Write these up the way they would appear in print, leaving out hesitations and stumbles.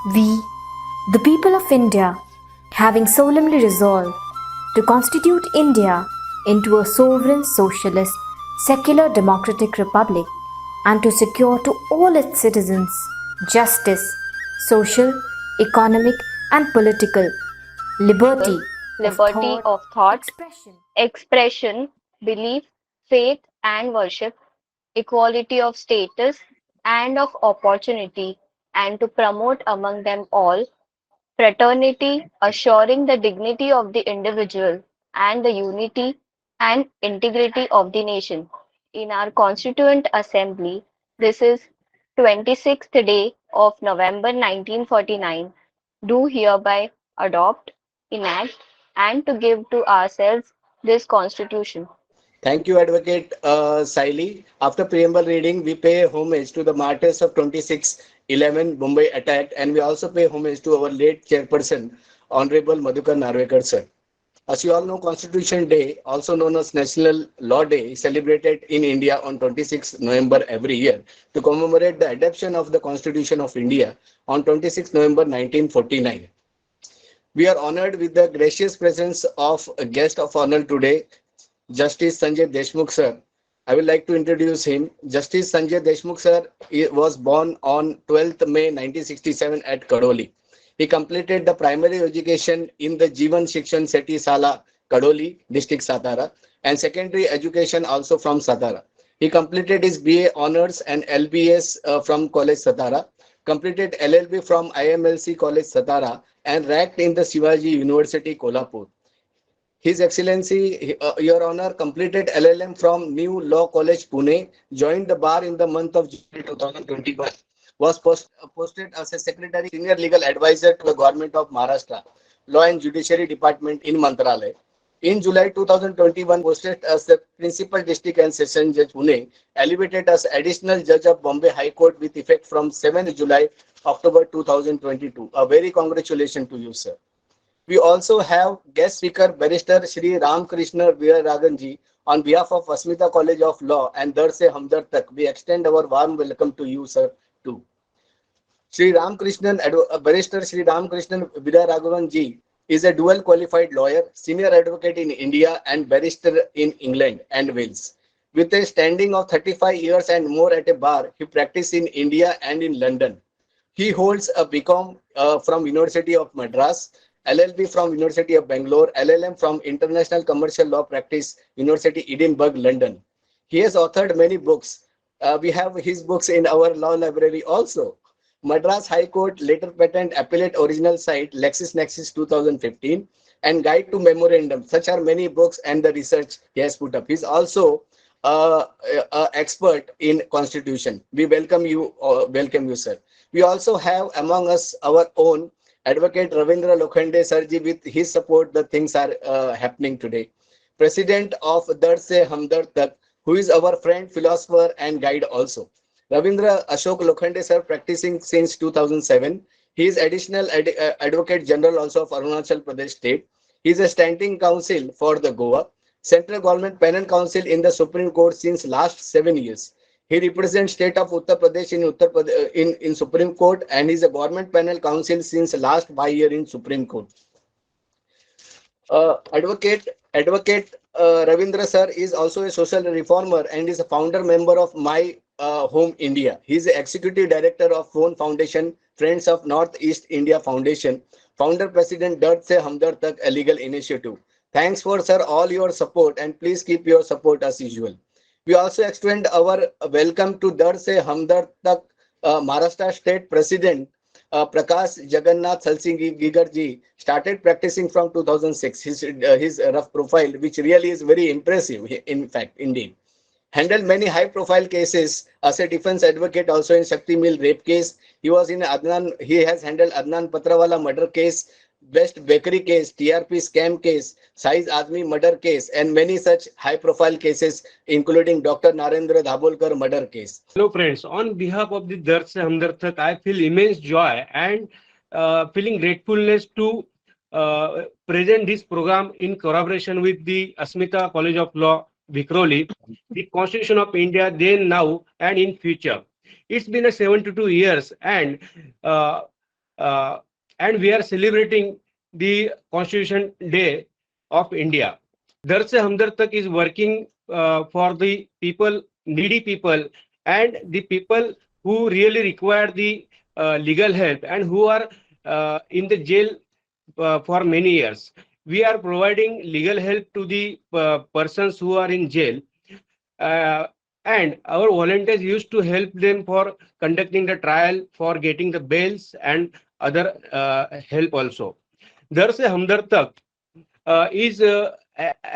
We, the people of India, having solemnly resolved to constitute India into a sovereign socialist, secular democratic republic and to secure to all its citizens justice, social, economic, and political liberty of Liberty thought, of thought, expression. expression, belief, faith, and worship, equality of status and of opportunity, and to promote among them all fraternity, assuring the dignity of the individual and the unity and integrity of the nation. In our Constituent Assembly, this is 26th day of November 1949, do hereby adopt, enact, and to give to ourselves this Constitution. Thank you, Advocate Saili. After preamble reading, we pay homage to the martyrs of 26/11 Mumbai attack, and we also pay homage to our late chairperson, Honorable Madhukar Narvekar sir. As you all know, Constitution Day, also known as National Law Day, is celebrated in India on 26 November every year to commemorate the adoption of the Constitution of India on 26 November 1949. We are honored with the gracious presence of a guest of honor today, Justice Sanjay Deshmukh sir. I would like to introduce him. Justice Sanjay Deshmukh sir was born on 12th May 1967 at Kadoli. He completed the primary education in the Jeevan Shikshan Seti Sala, Kadoli, district Satara, and secondary education also from Satara. He completed his BA honors and LBS from College Satara, completed LLB from IMLC College Satara, and ranked in the Shivaji University, Kolhapur. His Excellency, Your Honor, completed LLM from New Law College, Pune, joined the bar in the month of July 2021, was posted as a Secretary, Senior Legal Advisor to the Government of Maharashtra, Law and Judiciary Department in Mantralaya. In July 2021, posted as the Principal District and Session Judge, Pune, elevated as Additional Judge of Bombay High Court with effect from 7th July, October 2022. A very congratulations to you, sir. We also have guest speaker Barrister Shri Ram Krishna Veeraraganji on behalf of Asmita College of Law and Se Humdard Tak. We extend our warm welcome to you, sir, too. Shri Ram Krishnan, Barrister Shri Ram Krishnan Veeraraganji is a dual qualified lawyer, senior advocate in India and barrister in England and Wales. With a standing of 35 years and more at a bar, he practiced in India and in London. He holds a BCom from University of Madras, LLB from University of Bangalore, LLM from International Commercial Law Practice, University Edinburgh, London. He has authored many books. We have his books in our law library also. Madras High Court Later Patent Appellate Original Site, LexisNexis 2015, and Guide to Memorandum. Such are many books and the research he has put up. He's also expert in Constitution. We welcome you, sir. We also have among us our own Advocate Ravindra Lokhande Sarji. With his support, the things are happening today. President of Se Humdard Tak, who is our friend, philosopher, and guide also. Ravindra Ashok Lokhande sir, practicing since 2007. He is additional Advocate General also of Arunachal Pradesh State. He is a standing counsel for the Goa Central Government Penal Council in the Supreme Court since last 7 years. He represents state of Uttar Pradesh in in Supreme Court, and is a government panel counsel since last 5 years in Supreme Court. Advocate Ravindra sir is also a social reformer and is a founder member of My Home India. He is the executive director of Phone Foundation, Friends of Northeast India Foundation, founder president Se Humdard Tak, a legal initiative. Thanks for sir all your support, and please keep your support as usual. We also extend our welcome to Se Humdard Tak Maharashtra State President Prakash Jagannath Salsingh Gigarji started practicing from 2006. His rough profile, which really is very impressive, in fact, indeed. Handled many high-profile cases as a defense advocate, also in Shakti Mill rape case. He has handled Adnan Patrawala murder case, Best Bakery case, TRP scam case, Saiz Admi murder case, and many such high-profile cases, including Dr. Narendra Dhabolkar murder case. Hello, friends. On behalf of the Se Humdard Tak, I feel immense joy and feeling gratefulness to present this program in collaboration with the Asmita College of Law, Vikhroli, the Constitution of India, then, now, and in future. It's been a 72 years, and uh, and we are celebrating the Constitution Day of India. Dar Se Humdard Tak is working for the people, needy people, and the people who really require the legal help and who are in the jail for many years. We are providing legal help to the persons who are in jail, uh, and our volunteers used to help them for conducting the trial, for getting the bails and other help also. Dar Se Humdard Tak is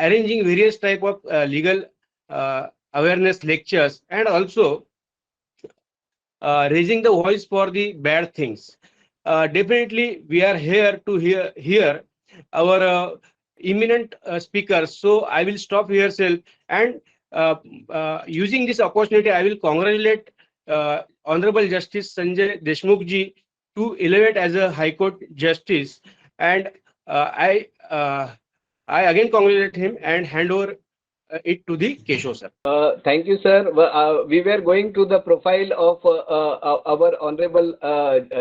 arranging various type of legal awareness lectures, and also raising the voice for the bad things. Definitely, we are here to hear our eminent speakers. So I will stop here, self, and using this opportunity, I will congratulate Honorable Justice Sanjay Deshmukh ji to elevate as a High Court Justice, and I again congratulate him and hand over it to the Keshav sir. Thank you, sir. We were going to the profile of our Honorable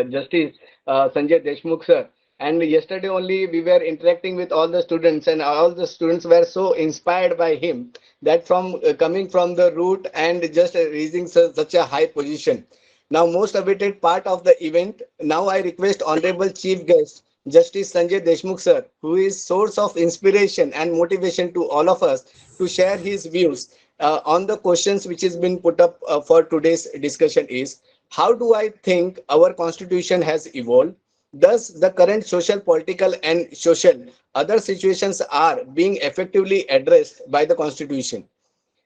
Justice Sanjay Deshmukh, sir. And yesterday only we were interacting with all the students, and all the students were so inspired by him that from coming from the root and just reaching such a high position. Now, most awaited part of the event. Now, I request Honorable Chief Guest Justice Sanjay Deshmukh, sir, who is source of inspiration and motivation to all of us, to share his views on the questions which has been put up for today's discussion is: how do I think our constitution has evolved? Thus, the current social, political, and social other situations are being effectively addressed by the constitution.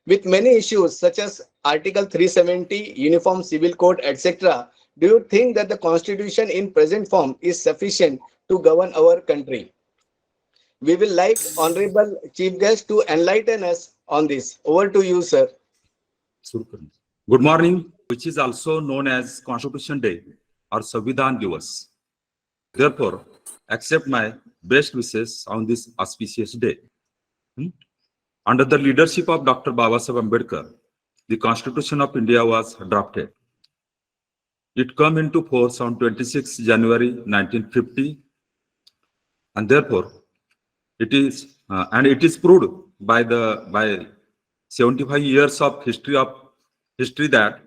With many issues such as Article 370, Uniform Civil Code, etc., do you think that the constitution in present form is sufficient to govern our country? We will like Honorable Chief Guest to enlighten us on this. Over to you, sir. Good morning, which is also known as Constitution Day or Samvidhan Divas. Therefore, accept my best wishes on this auspicious day. Under the leadership of Dr. Babasaheb Ambedkar, the Constitution of India was drafted. It came into force on 26 January 1950, and therefore it is proved by 75 years of history that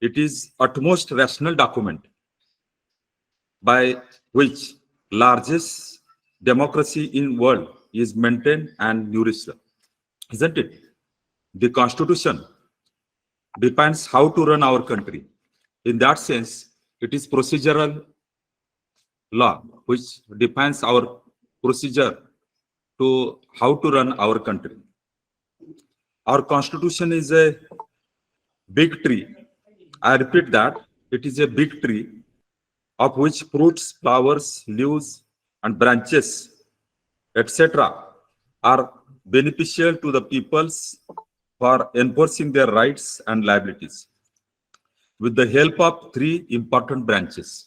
it is utmost rational document by which largest democracy in world is maintained and nourished, isn't it? The Constitution defines how to run our country. In that sense, it is procedural law which defines our procedure to how to run our country. Our Constitution is a big tree. I repeat that it is a big tree of which fruits, flowers, leaves, and branches, etc., are beneficial to the peoples for enforcing their rights and liabilities with the help of three important branches.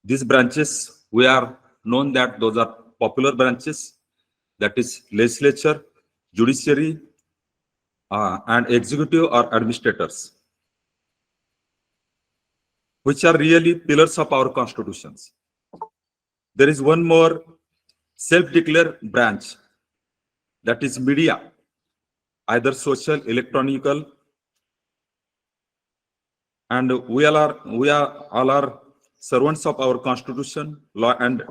These branches, we are known that those are popular branches, that is legislature, judiciary, and executive or administrators, which are really pillars of our constitutions. There is one more self-declared branch, that is media, either social, electronical, and we all are servants of our constitution, law, and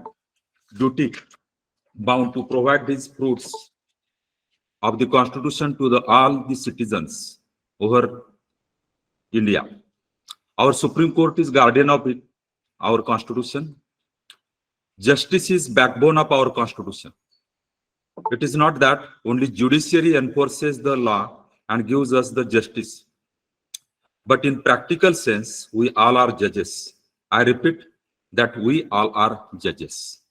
duty bound to provide these fruits of the constitution to all the citizens over India. Our Supreme Court is guardian of it, our constitution. Justice is backbone of our constitution. It is not that only judiciary enforces the law and gives us the justice, but in practical sense, we all are judges. I repeat that we all are judges.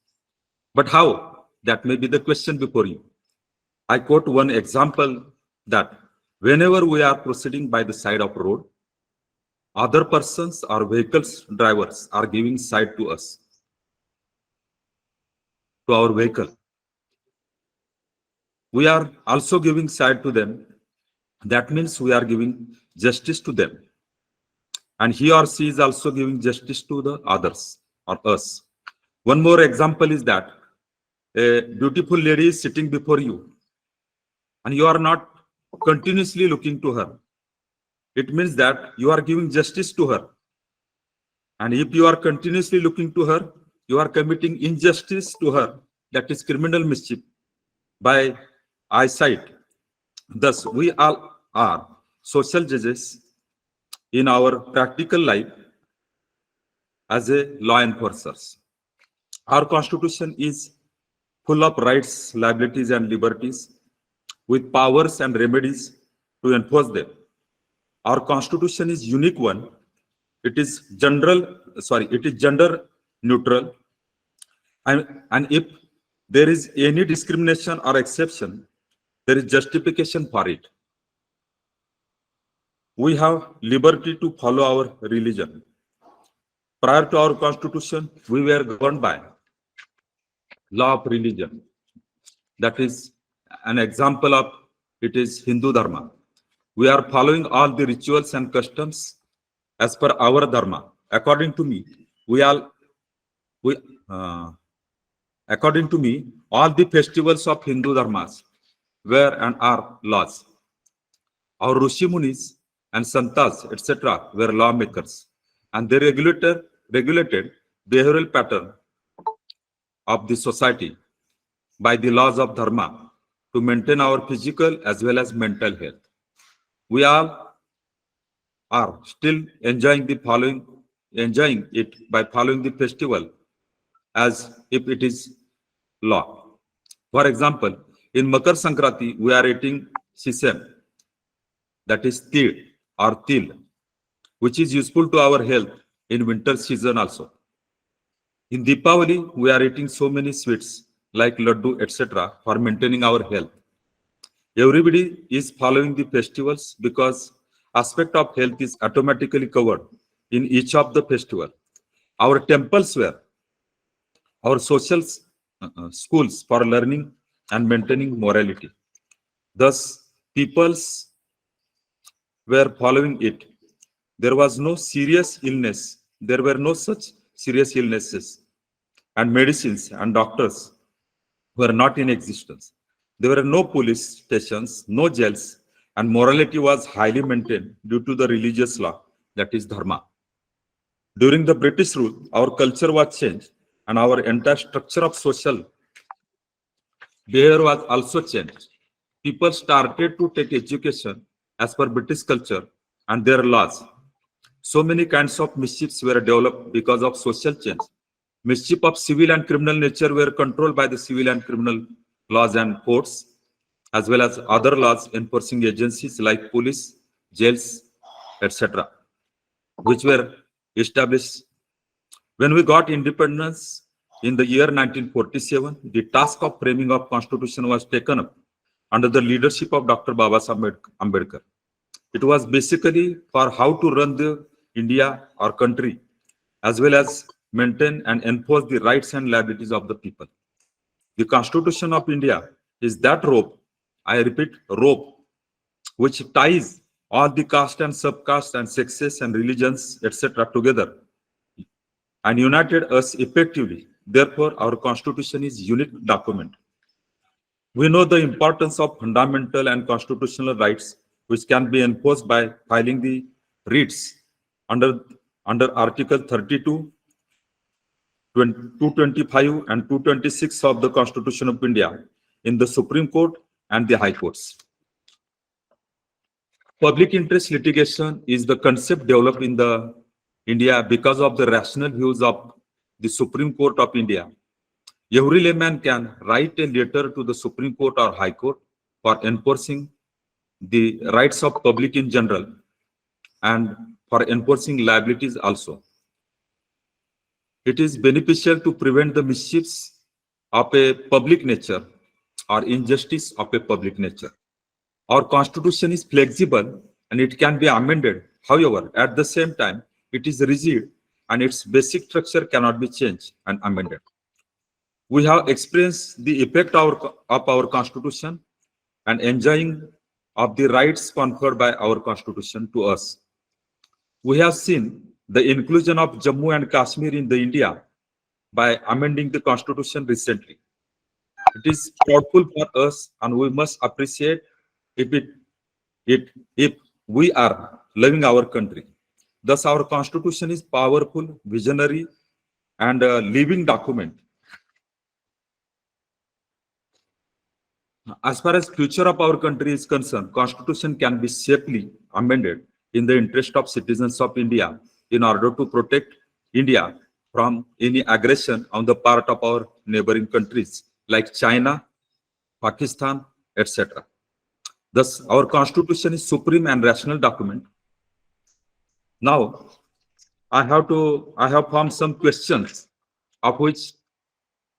But how? That may be the question before you. I quote one example that whenever we are proceeding by the side of road, other persons or vehicles drivers are giving side to us, to our vehicle. We are also giving side to them. That means we are giving justice to them. And he or she is also giving justice to the others or us. One more example is that a beautiful lady is sitting before you and you are not continuously looking to her. It means that you are giving justice to her. And if you are continuously looking to her, you are committing injustice to her, that is criminal mischief by eyesight. Thus, we all are social judges in our practical life as a law enforcers. Our constitution is full of rights, liabilities, and liberties with powers and remedies to enforce them. Our constitution is unique one. It is gender neutral. And if there is any discrimination or exception, there is justification for it. We have liberty to follow our religion. Prior to our constitution, we were governed by law of religion. That is an example of it is Hindu Dharma. We are following all the rituals and customs as per our Dharma. According to me, according to me, all the festivals of Hindu Dharmas were and are laws. Our Rishi Munis and Santas, etc., were lawmakers, and they regulated behavioral pattern of the society by the laws of Dharma to maintain our physical as well as mental health. We all are still enjoying it by following the festival as if it is law. For example, in Makar Sankranti, we are eating sesame, that is til, which is useful to our health in winter season also. In Deepavali, we are eating so many sweets like laddu, etc., for maintaining our health. Everybody is following the festivals because aspect of health is automatically covered in each of the festival. Our temples were our social schools for learning and maintaining morality. Thus, peoples were following it. There was no serious illness. There were no such serious illnesses, and medicines and doctors were not in existence. There were no police stations, no jails, and morality was highly maintained due to the religious law, that is Dharma. During the British rule, our culture was changed and our entire structure of social behavior was also changed. People started to take education as per British culture and their laws. So many kinds of mischiefs were developed because of social change. Mischief of civil and criminal nature were controlled by the civil and criminal laws and courts, as well as other laws enforcing agencies like police, jails, etc., which were established. When we got independence in the year 1947, the task of framing of constitution was taken up under the leadership of Dr. Babasaheb Ambedkar. It was basically for how to run the India or country, as well as maintain and enforce the rights and liabilities of the people. The Constitution of India is that rope, I repeat, rope, which ties all the caste and subcaste and sexes and religions, etc., together and united us effectively. Therefore, our Constitution is a unique document. We know the importance of fundamental and constitutional rights, which can be enforced by filing the writs under Article 32, 225 and 226 of the Constitution of India in the Supreme Court and the High Courts. Public interest litigation is the concept developed in India because of the rational views of the Supreme Court of India. Every layman can write a letter to the Supreme Court or High Court for enforcing the rights of public in general and for enforcing liabilities also. It is beneficial to prevent the mischiefs of a public nature or injustice of a public nature. Our Constitution is flexible and it can be amended. However, at the same time, it is rigid and its basic structure cannot be changed and amended. We have experienced the effect of our Constitution and enjoying of the rights conferred by our Constitution to us. We have seen the inclusion of Jammu and Kashmir in the India by amending the constitution recently. It is proudful for us, and we must appreciate if if we are loving our country. Thus, our constitution is powerful, visionary, and a living document. As far as future of our country is concerned, constitution can be safely amended in the interest of citizens of India in order to protect India from any aggression on the part of our neighboring countries like China, Pakistan, etc. Thus, our constitution is supreme and rational document. Now, I have formed some questions of which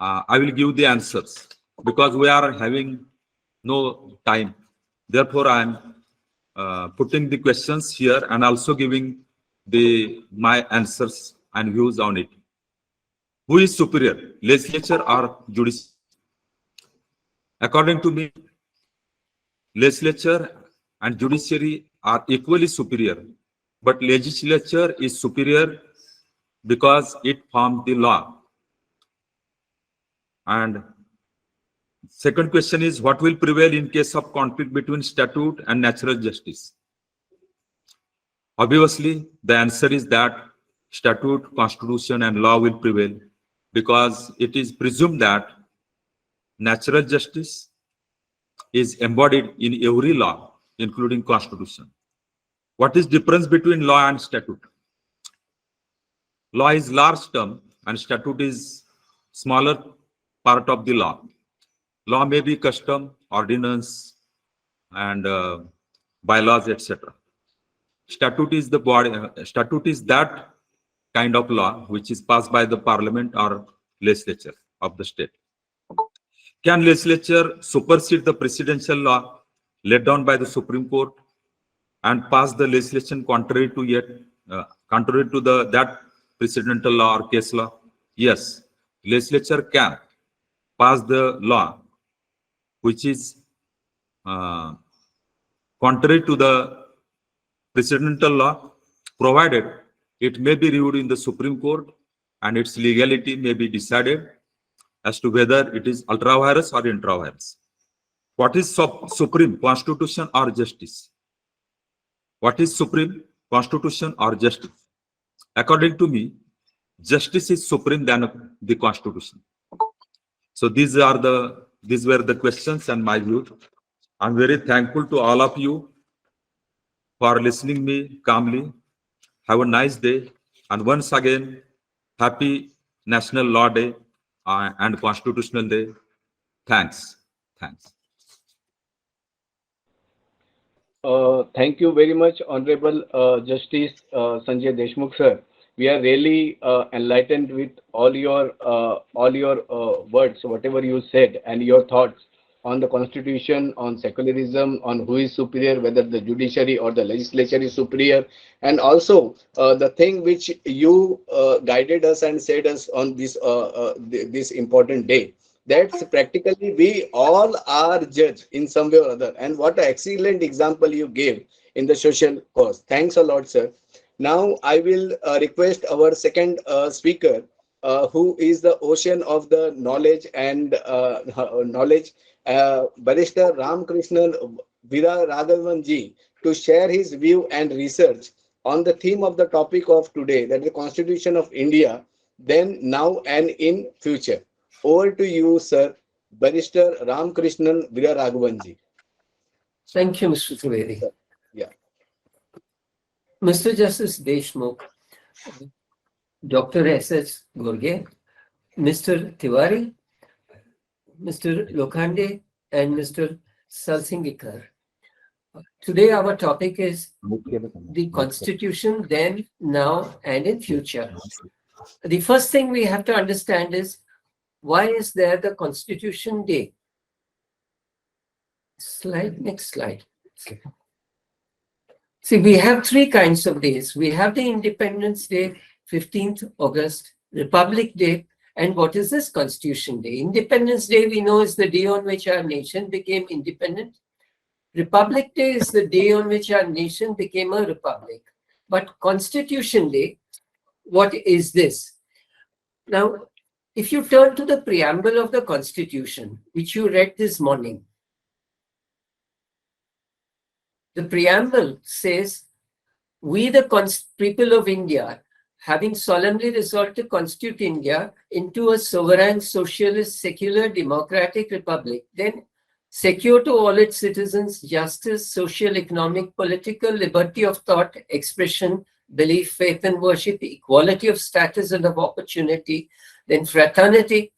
I will give the answers because we are having no time. Therefore, I am putting the questions here and also giving my answers and views on it. Who is superior, legislature or judiciary? According to me, legislature and judiciary are equally superior, but legislature is superior because it formed the law. And second question is, what will prevail in case of conflict between statute and natural justice? Obviously, the answer is that statute, constitution, and law will prevail because it is presumed that natural justice is embodied in every law, including constitution. What is difference between law and statute? Law is large term and statute is smaller part of the law. Law may be custom, ordinance, and bylaws, etc. Statute is the body. Statute is that kind of law which is passed by the parliament or legislature of the state. Can legislature supersede the presidential law laid down by the Supreme Court and pass the legislation contrary to that presidential law or case law? Yes, legislature can pass the law which is contrary to the presidential law, provided it may be reviewed in the Supreme Court and its legality may be decided as to whether it is ultra vires or intra vires. What is supreme, constitution or justice? What is supreme, constitution or justice? According to me, justice is supreme than the constitution. So these were the questions and my views. I'm very thankful to all of you for listening me calmly. Have a nice day, and once again, happy National Law Day and Constitutional Day. Thanks. Thank you very much, Honorable Justice Sanjay Deshmukh sir. We are really enlightened with all your words, whatever you said, and your thoughts on the constitution, on secularism, on who is superior, whether the judiciary or the legislature is superior, and also the thing which you guided us and said us on this important day. That's practically we all are judged in some way or other. And what an excellent example you gave in the social cause. Thanks a lot, sir. Now I will request our second speaker, who is the ocean of the knowledge and knowledge, Barrister Ramkrishnan Viraraghavan ji, to share his view and research on the theme of the topic of today, that is the Constitution of India, then, now, and in future. Over to you, sir, Barrister Ramkrishnan Viraraghavan ji. Thank you, Mr. Trivedi. Yeah. Mr. Justice Deshmukh, Dr. S.S. Gorge, Mr. Tiwari, Mr. Lokhande, and Mr. Salsingikar. Today our topic is the Constitution then, now, and in future. The first thing we have to understand is, why is there the Constitution Day? Next slide. See, we have three kinds of days. We have the Independence Day, 15th August, Republic Day, and what is this? Constitution Day. Independence Day, we know, is the day on which our nation became independent. Republic Day is the day on which our nation became a republic. But Constitution Day, what is this? Now, If you turn to the preamble of the Constitution, which you read this morning, the preamble says, "We, the people of India, having solemnly resolved to constitute India into a sovereign, socialist, secular, democratic republic, then secure to all its citizens justice, social, economic, political, liberty of thought, expression, belief, faith, and worship, equality of status and of opportunity, then fraternity,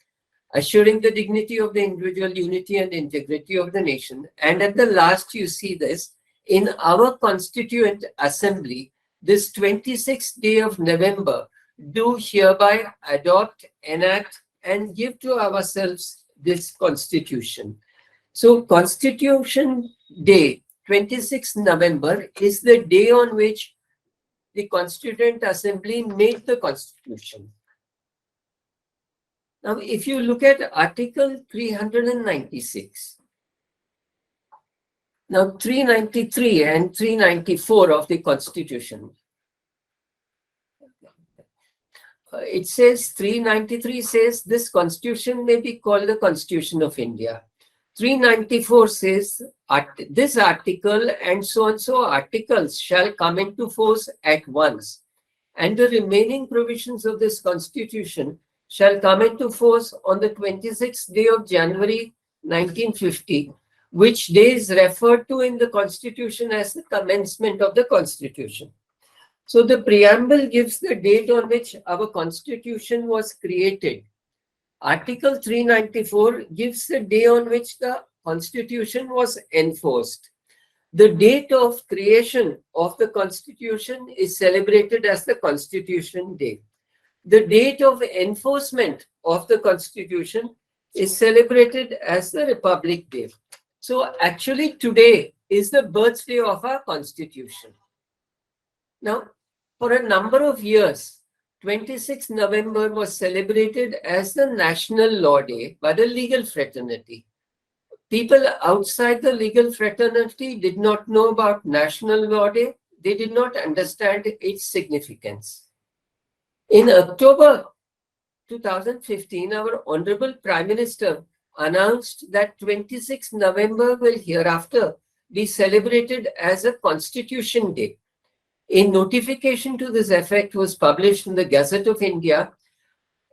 assuring the dignity of the individual, unity and integrity of the nation." And at the last, you see this, "In our Constituent Assembly, this 26th day of November, do hereby adopt, enact, and give to ourselves this Constitution." So Constitution Day, 26th November, is the day on which the Constituent Assembly made the Constitution. Now, if you look at Article 396, now 393 and 394 of the Constitution, it says, 393 says this Constitution may be called the Constitution of India. 394 says this article and so articles shall come into force at once, and the remaining provisions of this Constitution shall come into force on the 26th day of January 1950, which day is referred to in the Constitution as the commencement of the Constitution. So the preamble gives the date on which our Constitution was created. Article 394 gives the day on which the Constitution was enforced. The date of creation of the Constitution is celebrated as the Constitution Day. The date of enforcement of the Constitution is celebrated as the Republic Day. So actually today is the birthday of our Constitution. Now, for a number of years, 26th November was celebrated as the National Law Day by the legal fraternity. People outside the legal fraternity did not know about National Law Day. They did not understand its significance. In October 2015, our Honorable Prime Minister announced that 26th November will hereafter be celebrated as a Constitution Day. A notification to this effect was published in the Gazette of India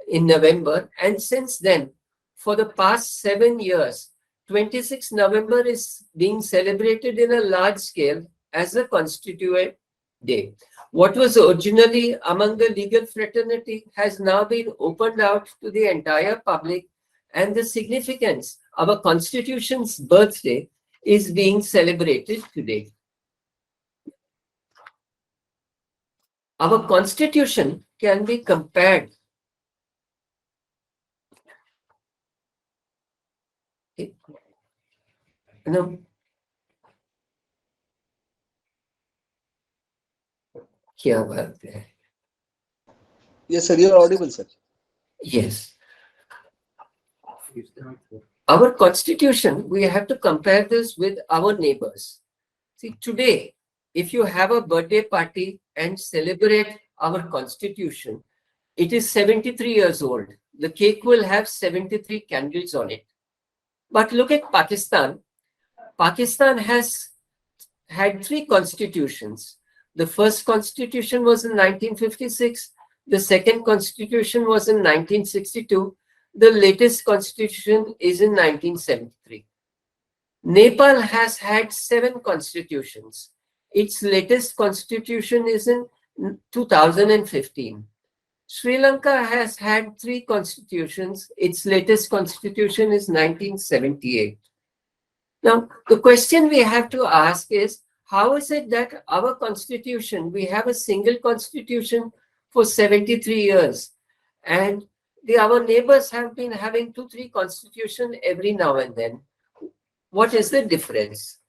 in November, and since then, for the past 7 years, 26th November is being celebrated in a large scale as a Constituent Day. What was originally among the legal fraternity has now been opened out to the entire public, and the significance of a Constitution's birthday is being celebrated today. Our Constitution can be compared here. Yes, sir, you are audible, sir. Yes. Our Constitution, we have to compare this with our neighbors. See, today, if you have a birthday party and celebrate our Constitution, it is 73 years old. The cake will have 73 candles on it. But look at Pakistan. Pakistan has had 3 constitutions. The first constitution was in 1956. The second constitution was in 1962. The latest constitution is in 1973. Nepal has had 7 constitutions. Its latest constitution is in 2015. Sri Lanka has had 3 constitutions. Its latest constitution is 1978. Now, the question we have to ask is, how is it that our constitution, we have a single constitution for 73 years, and our neighbors have been having 2-3 constitutions every now and then? What is the difference?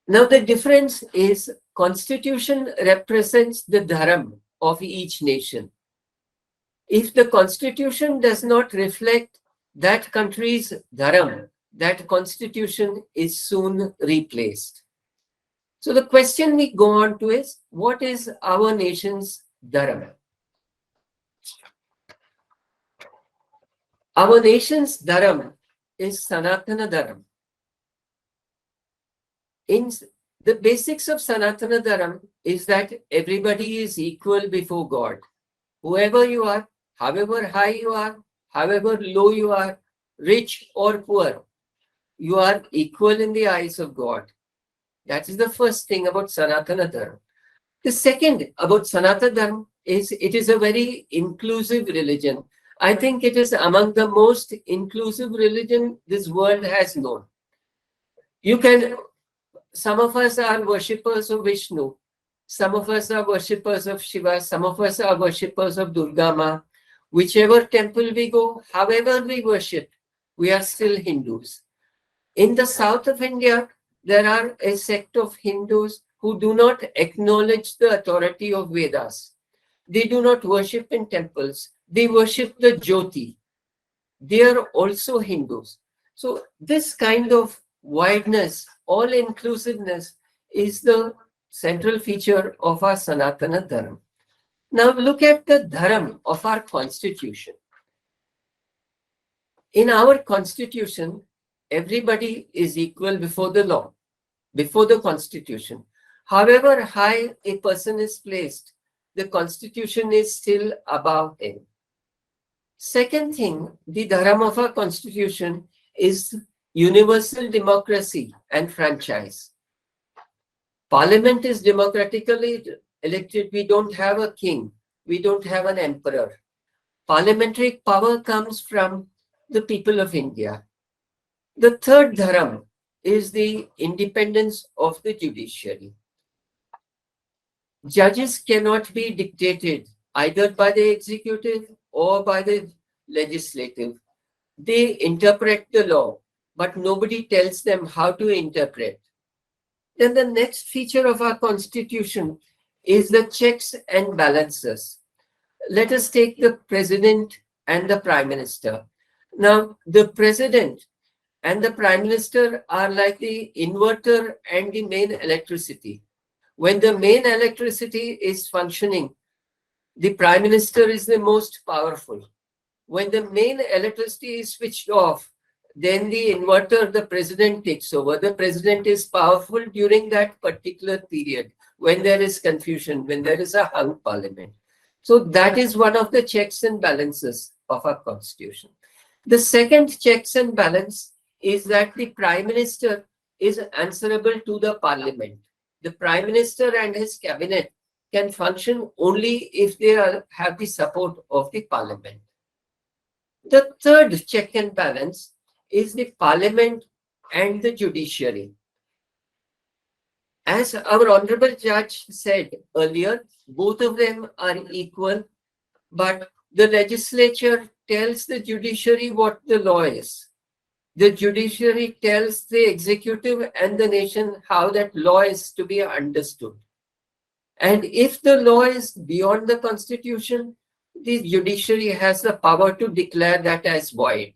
Now, the difference is constitution represents the dharam of each nation. If the constitution does not reflect that country's dharam, that constitution is soon replaced. So the question we go on to is, what is our nation's dharam? Our nation's dharam is Sanatana Dharam. In the basics of Sanatana Dharam is that everybody is equal before God. Whoever you are, however high you are, however low you are, rich or poor, you are equal in the eyes of God. That is the first thing about Sanatana Dharma. The second about Sanatana Dharma is it is a very inclusive religion. I think it is among the most inclusive religion this world has known. Some of us are worshippers of Vishnu, some of us are worshippers of Shiva, some of us are worshippers of Durga Ma. Whichever temple we go, however we worship, we are still Hindus. In the south of India, there are a sect of Hindus who do not acknowledge the authority of Vedas. They do not worship in temples. They worship the Jyoti. They are also Hindus. So this kind of wideness, all-inclusiveness is the central feature of our Sanatana Dharma. Now look at the Dharma of our constitution. In our constitution, everybody is equal before the law, before the constitution. However high a person is placed, the constitution is still above him. Second thing, the dharma of our constitution is universal democracy and franchise. Parliament is democratically elected. We don't have a king. We don't have an emperor. Parliamentary power comes from the people of India. The third dharma is the independence of the judiciary. Judges cannot be dictated either by the executive or by the legislative. They interpret the law, but nobody tells them how to interpret. Then the next feature of our constitution is the checks and balances. Let us take the president and the prime minister. Now, the president and the prime minister are like the inverter and the main electricity. When the main electricity is functioning, the prime minister is the most powerful. When the main electricity is switched off, then the inverter, the president takes over. The president is powerful during that particular period when there is confusion, when there is a hung parliament. So that is one of the checks and balances of our constitution. The second checks and balance is that the prime minister is answerable to the parliament. The prime minister and his cabinet can function only if they have the support of the parliament. The third check and balance is the parliament and the judiciary. As our honorable judge said earlier, both of them are equal, but the legislature tells the judiciary what the law is. The judiciary tells the executive and the nation how that law is to be understood. And if the law is beyond the constitution, the judiciary has the power to declare that as void.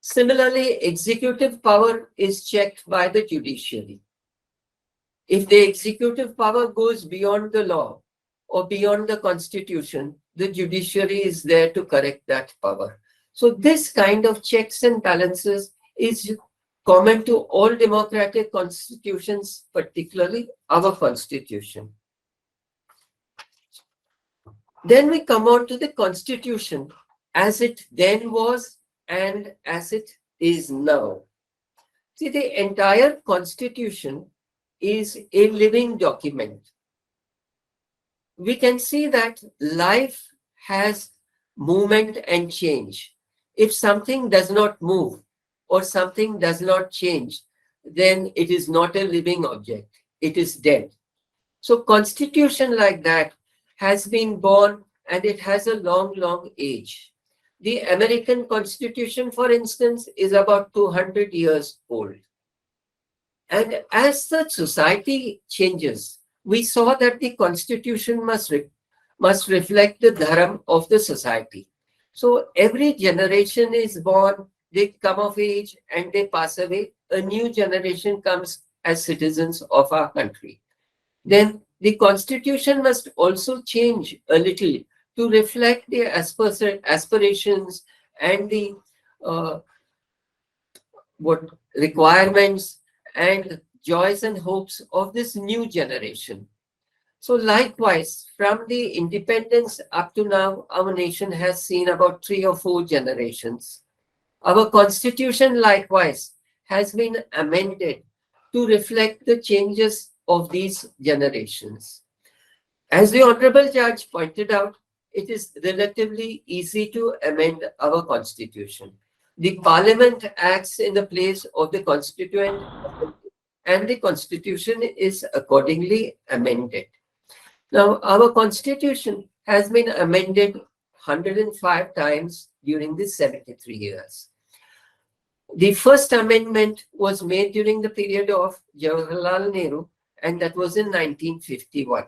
Similarly, executive power is checked by the judiciary. If the executive power goes beyond the law or beyond the constitution, the judiciary is there to correct that power. So this kind of checks and balances is common to all democratic constitutions, particularly our constitution. Then we come on to the constitution as it then was and as it is now. See, the entire constitution is a living document. We can see that life has movement and change. If something does not move or something does not change, then it is not a living object. It is dead. So constitution like that has been born and it has a long, long age. The American Constitution, for instance, is about 200 years old. And as the society changes, we saw that the Constitution must reflect the dharma of the society. So every generation is born, they come of age and they pass away. A new generation comes as citizens of our country. Then the constitution must also change a little to reflect the aspirations and the what requirements and joys and hopes of this new generation. So likewise, from the independence up to now, our nation has seen about 3 or 4 generations. Our constitution likewise has been amended to reflect the changes of these generations. As the Honorable Judge pointed out, it is relatively easy to amend our constitution. The Parliament acts in the place of the Constituent and the constitution is accordingly amended. Now, our constitution has been amended 105 times during these 73 years. The first amendment was made during the period of Jawaharlal Nehru, and that was in 1951.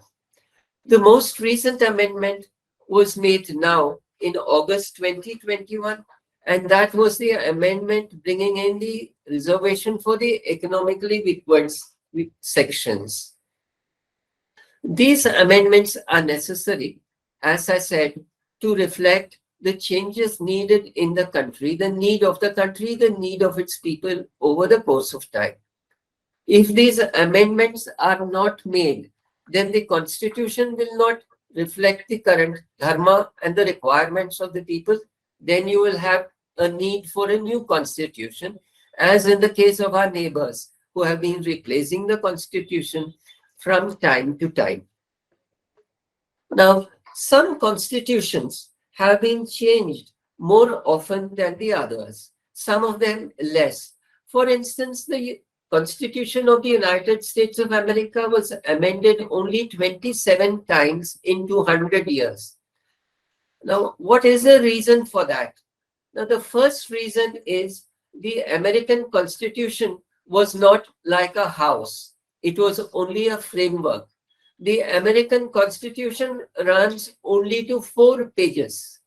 The most recent amendment was made now in August 2021, and that was the amendment bringing in the reservation for the economically backward sections. These amendments are necessary, as I said, to reflect the changes needed in the country, the need of the country, the need of its people over the course of time. If these amendments are not made, then the constitution will not reflect the current dharma and the requirements of the people. Then you will have a need for a new constitution, as in the case of our neighbors who have been replacing the constitution from time to time. Now, some constitutions have been changed more often than the others, some of them less. For instance, the Constitution of the United States of America was amended only 27 times in 200 years. Now, what is the reason for that? Now, the first reason is the American Constitution was not like a house. It was only a framework. The American Constitution runs only to 4 pages,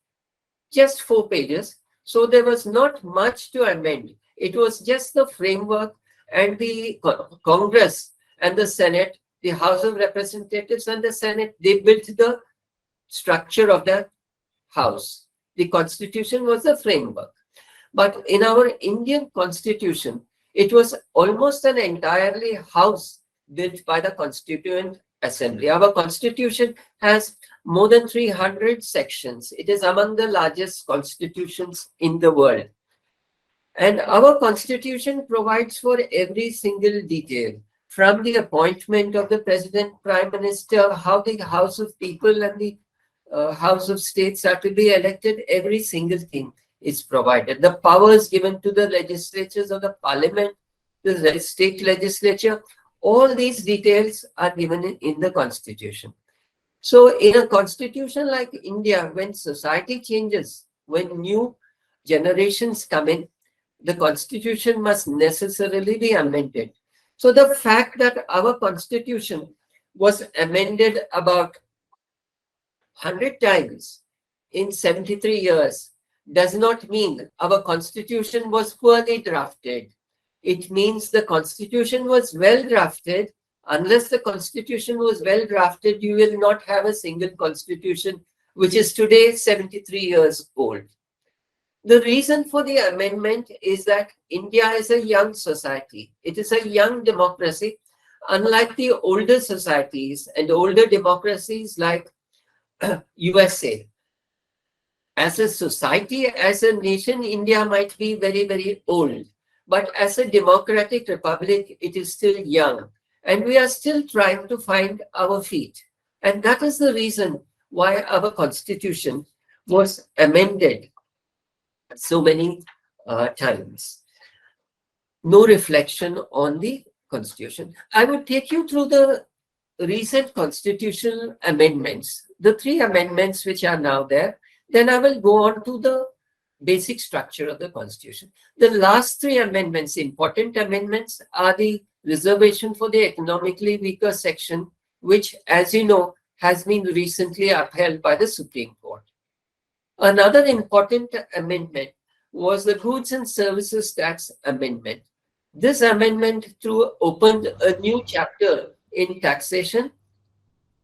just 4 pages. So there was not much to amend. It was just the framework, and the Congress and the Senate, the House of Representatives and the Senate, they built the structure of the House. The Constitution was the framework. But in our Indian Constitution, it was almost an entirely house built by the Constituent Assembly. Our Constitution has more than 300 sections. It is among the largest constitutions in the world. And our Constitution provides for every single detail, from the appointment of the President, Prime Minister, how the House of People and the House of States are to be elected. Every single thing is provided. The powers given to the legislatures of the Parliament, the state legislature, all these details are given in the Constitution. So in a constitution like India, when society changes, when new generations come in, the Constitution must necessarily be amended. So the fact that our Constitution was amended about 100 times in 73 years does not mean our Constitution was poorly drafted. It means the Constitution was well drafted. Unless the Constitution was well drafted, you will not have a single Constitution, which is today 73 years old. The reason for the amendment is that India is a young society. It is a young democracy, unlike the older societies and older democracies like USA. As a society, as a nation, India might be very, very old. But as a democratic republic, it is still young. And we are still trying to find our feet. And that is the reason why our Constitution was amended so many times. No reflection on the Constitution. I would take you through the recent constitutional amendments, the 3 amendments which are now there. Then I will go on to the basic structure of the Constitution. The last 3 amendments, important amendments, are the reservation for the economically weaker section, which, as you know, has been recently upheld by the Supreme Court. Another important amendment was the Goods and Services Tax Amendment. This amendment opened a new chapter in taxation,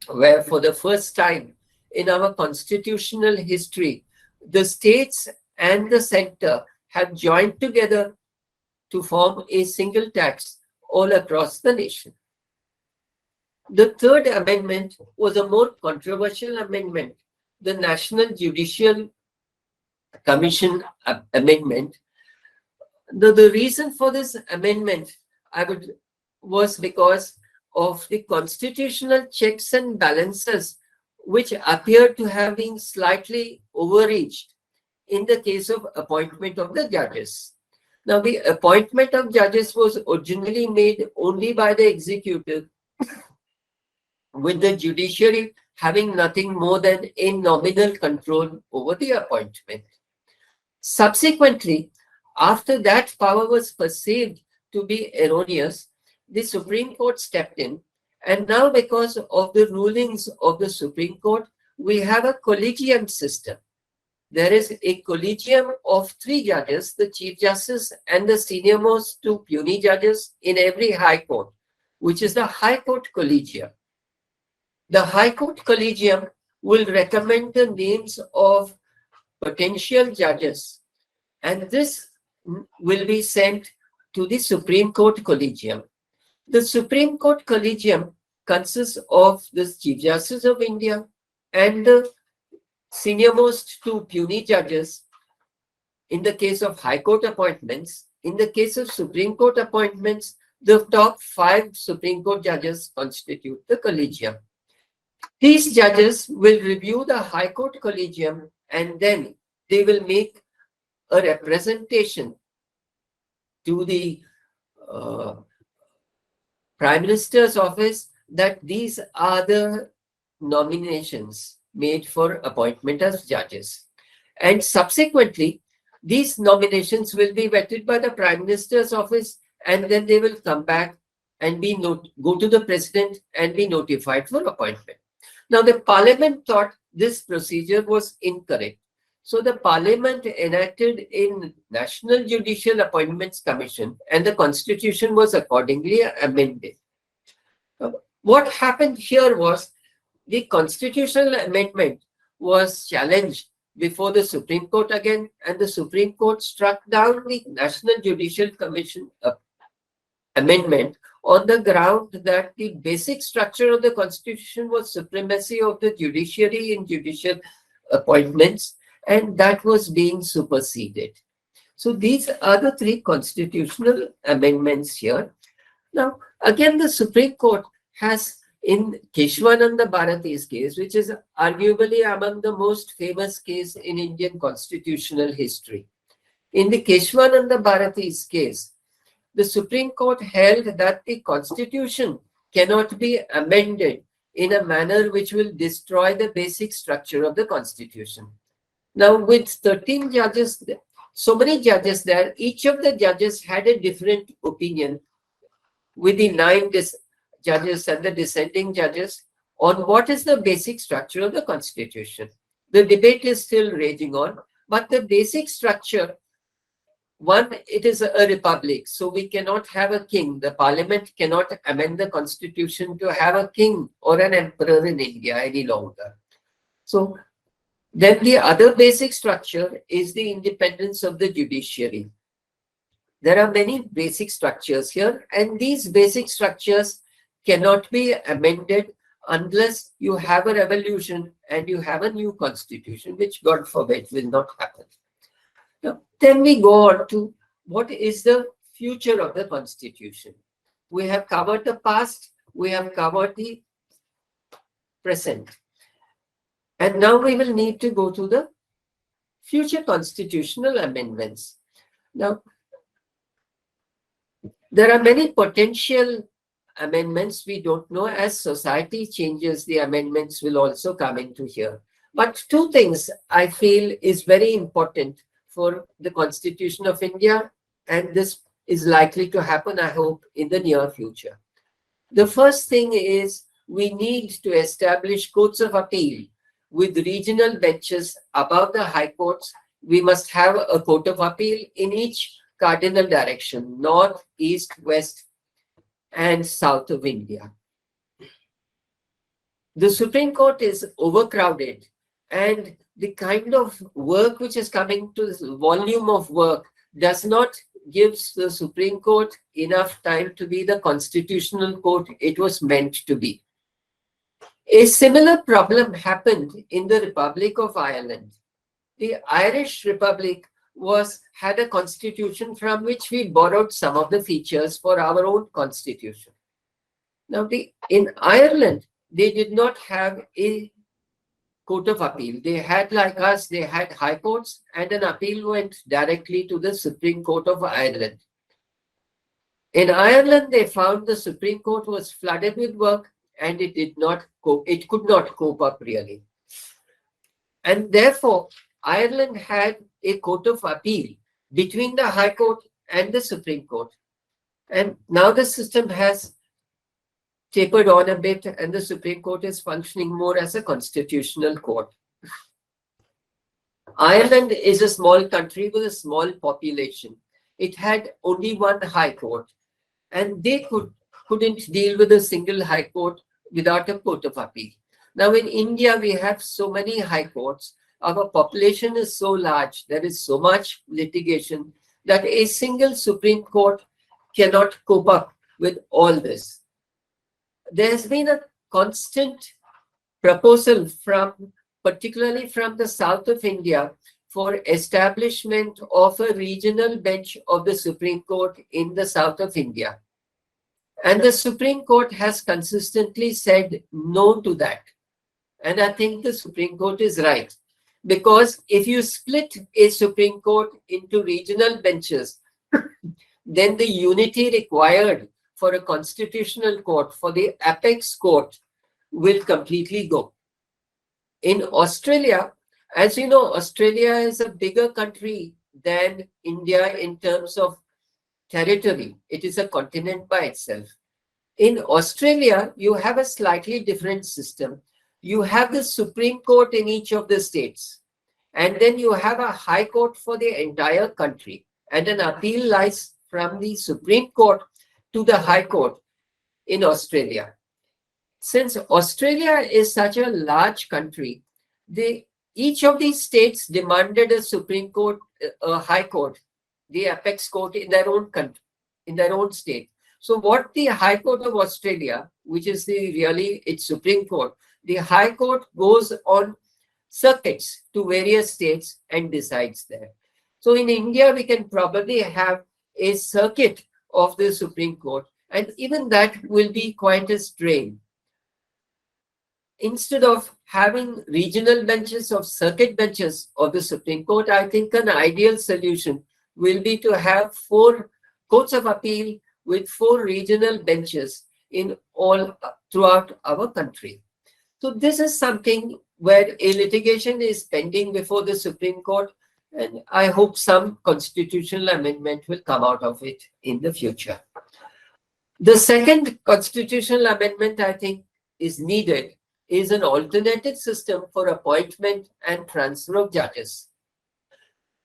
where for the first time in our constitutional history, the states and the center have joined together to form a single tax all across the nation. The third amendment was a more controversial amendment, the National Judicial Commission amendment. The reason for this amendment was because of the constitutional checks and balances which appear to have been slightly overreached in the case of appointment of the judges. Now, the appointment of judges was originally made only by the executive, with the judiciary having nothing more than a nominal control over the appointment. Subsequently, after that power was perceived to be erroneous, the Supreme Court stepped in, and now because of the rulings of the Supreme Court, we have a collegium system. There is a collegium of 3 judges, the Chief Justice and the senior-most 2 puisne judges in every High Court, which is the High Court Collegium. The High Court Collegium will recommend the names of potential judges, and this will be sent to the Supreme Court Collegium. The Supreme Court Collegium consists of the Chief Justice of India and the senior-most 2 puisne judges in the case of High Court appointments. In the case of Supreme Court appointments, the top 5 Supreme Court judges constitute the Collegium. These judges will review the High Court Collegium, and then they will make a representation to the Prime Minister's office that these are the nominations made for appointment as judges. And subsequently, these nominations will be vetted by the Prime Minister's office, and then they will come back and go to the President and be notified for appointment. Now, the Parliament thought this procedure was incorrect. So the Parliament enacted a National Judicial Appointments Commission, and the Constitution was accordingly amended. What happened here was the constitutional amendment was challenged before the Supreme Court again, and the Supreme Court struck down the National Judicial Commission amendment on the ground that the basic structure of the Constitution was supremacy of the judiciary in judicial appointments, and that was being superseded. So these are the 3 constitutional amendments here. Now, again, the Supreme Court has, in Keshwananda Bharati's case, which is arguably among the most famous case in Indian constitutional history. In the Keshwananda Bharati's case, the Supreme Court held that the Constitution cannot be amended in a manner which will destroy the basic structure of the Constitution. Now, with 13 judges, so many judges there, each of the judges had a different opinion, with the 9 judges and the dissenting judges, on what is the basic structure of the Constitution. The debate is still raging on, but the basic structure, one, it is a republic, so we cannot have a king. The Parliament cannot amend the Constitution to have a king or an emperor in India any longer. So then the other basic structure is the independence of the judiciary. There are many basic structures here, and these basic structures cannot be amended unless you have a revolution and you have a new constitution, which God forbid will not happen. Now, then we go on to what is the future of the Constitution. We have covered the past, we have covered the present. And now we will need to go to the future constitutional amendments. Now, there are many potential amendments we don't know. As society changes, the amendments will also come into here. But 2 things I feel is very important for the Constitution of India, and this is likely to happen, I hope, in the near future. The first thing is we need to establish courts of appeal with regional benches above the high courts. We must have a court of appeal in each cardinal direction, north, east, west, and south of India. The Supreme Court is overcrowded, and the kind of work which is coming to this volume of work does not give the Supreme Court enough time to be the constitutional court it was meant to be. A similar problem happened in the Republic of Ireland. The Irish Republic had a constitution from which we borrowed some of the features for our own constitution. Now, in Ireland, they did not have a court of appeal. They had, like us, they had high courts, and an appeal went directly to the Supreme Court of Ireland. In Ireland, they found the Supreme Court was flooded with work, and it could not cope up really. And therefore, Ireland had a court of appeal between the High Court and the Supreme Court. And now the system has tapered on a bit, and the Supreme Court is functioning more as a constitutional court. Ireland is a small country with a small population. It had only one High Court, and they couldn't deal with a single High Court without a court of appeal. Now in India, we have so many High Courts. Our population is so large, there is so much litigation that a single Supreme Court cannot cope up with all this. There's been a constant proposal particularly from the south of India, for establishment of a regional bench of the Supreme Court in the south of India. And the Supreme Court has consistently said no to that. And I think the Supreme Court is right. Because if you split a Supreme Court into regional benches, then the unity required for a constitutional court, for the apex court, will completely go. In Australia, as you know, Australia is a bigger country than India in terms of territory. It is a continent by itself. In Australia, you have a slightly different system. You have the Supreme Court in each of the states, and then you have a High Court for the entire country, and an appeal lies from the Supreme Court to the High Court in Australia. Since Australia is such a large country, each of these states demanded a Supreme Court, a High Court, the apex court in their own country, in their own state. So what the High Court of Australia, which is its Supreme Court, the High Court goes on circuits to various states and decides there. So in India, we can probably have a circuit of the Supreme Court, and even that will be quite a strain. Instead of having regional benches or circuit benches of the Supreme Court, I think an ideal solution will be to have 4 courts of appeal with 4 regional benches throughout our country. So this is something where a litigation is pending before the Supreme Court, and I hope some constitutional amendment will come out of it in the future. The second constitutional amendment I think is needed is an alternative system for appointment and transfer of judges.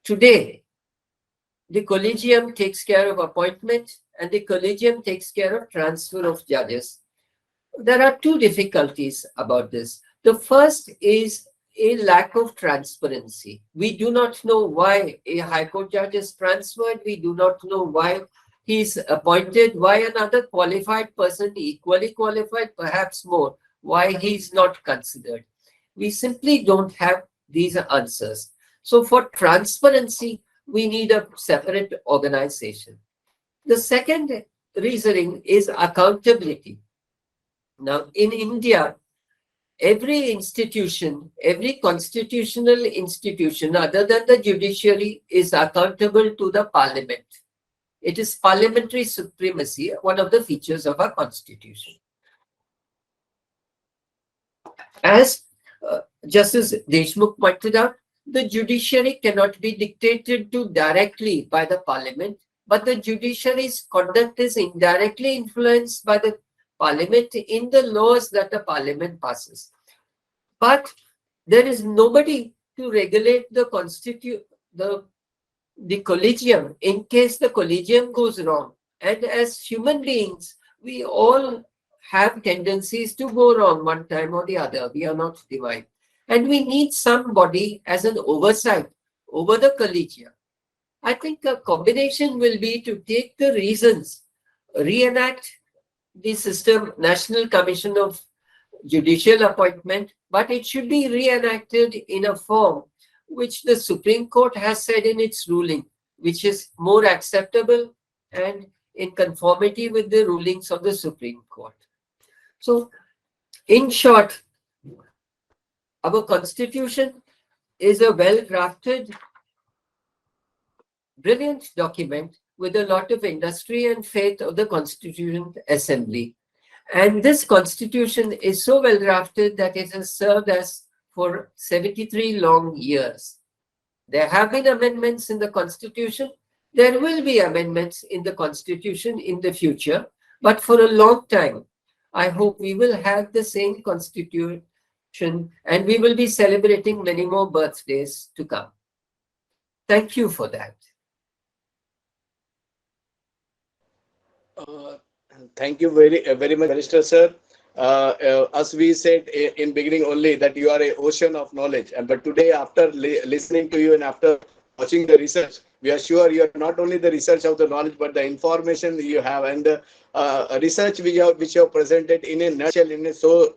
Today, the collegium takes care of appointment and the collegium takes care of transfer of judges. There are 2 difficulties about this. The first is a lack of transparency. We do not know why a High Court judge is transferred. We do not know why he is appointed, why another qualified person, equally qualified, perhaps more, why he is not considered. We simply don't have these answers. So for transparency, we need a separate organization. The second reasoning is accountability. Now, in India, every institution, every constitutional institution other than the judiciary is accountable to the parliament. It is parliamentary supremacy, one of the features of our constitution. As Justice Deshmukh pointed out, the judiciary cannot be dictated to directly by the parliament, but the judiciary's conduct is indirectly influenced by the parliament in the laws that the parliament passes. But there is nobody to regulate the collegium in case the collegium goes wrong. And as human beings, we all have tendencies to go wrong one time or the other. We are not divine. And we need somebody as an oversight over the collegia. I think a combination will be to take the reasons, reenact the system, National Commission of Judicial Appointment, but it should be reenacted in a form which the Supreme Court has said in its ruling, which is more acceptable and in conformity with the rulings of the Supreme Court. So, in short, our constitution is a well-drafted, brilliant document with a lot of industry and faith of the Constituent Assembly. And this constitution is so well drafted that it has served us for 73 long years. There have been amendments in the constitution. There will be amendments in the constitution in the future. But for a long time, I hope we will have the same constitution and we will be celebrating many more birthdays to come. Thank you for that. Thank you very much, Barrister sir. As we said in beginning only that you are an ocean of knowledge, but today after listening to you and after watching the research, we are sure you are not only the research of the knowledge but the information you have and the research which you have presented in a nutshell in a so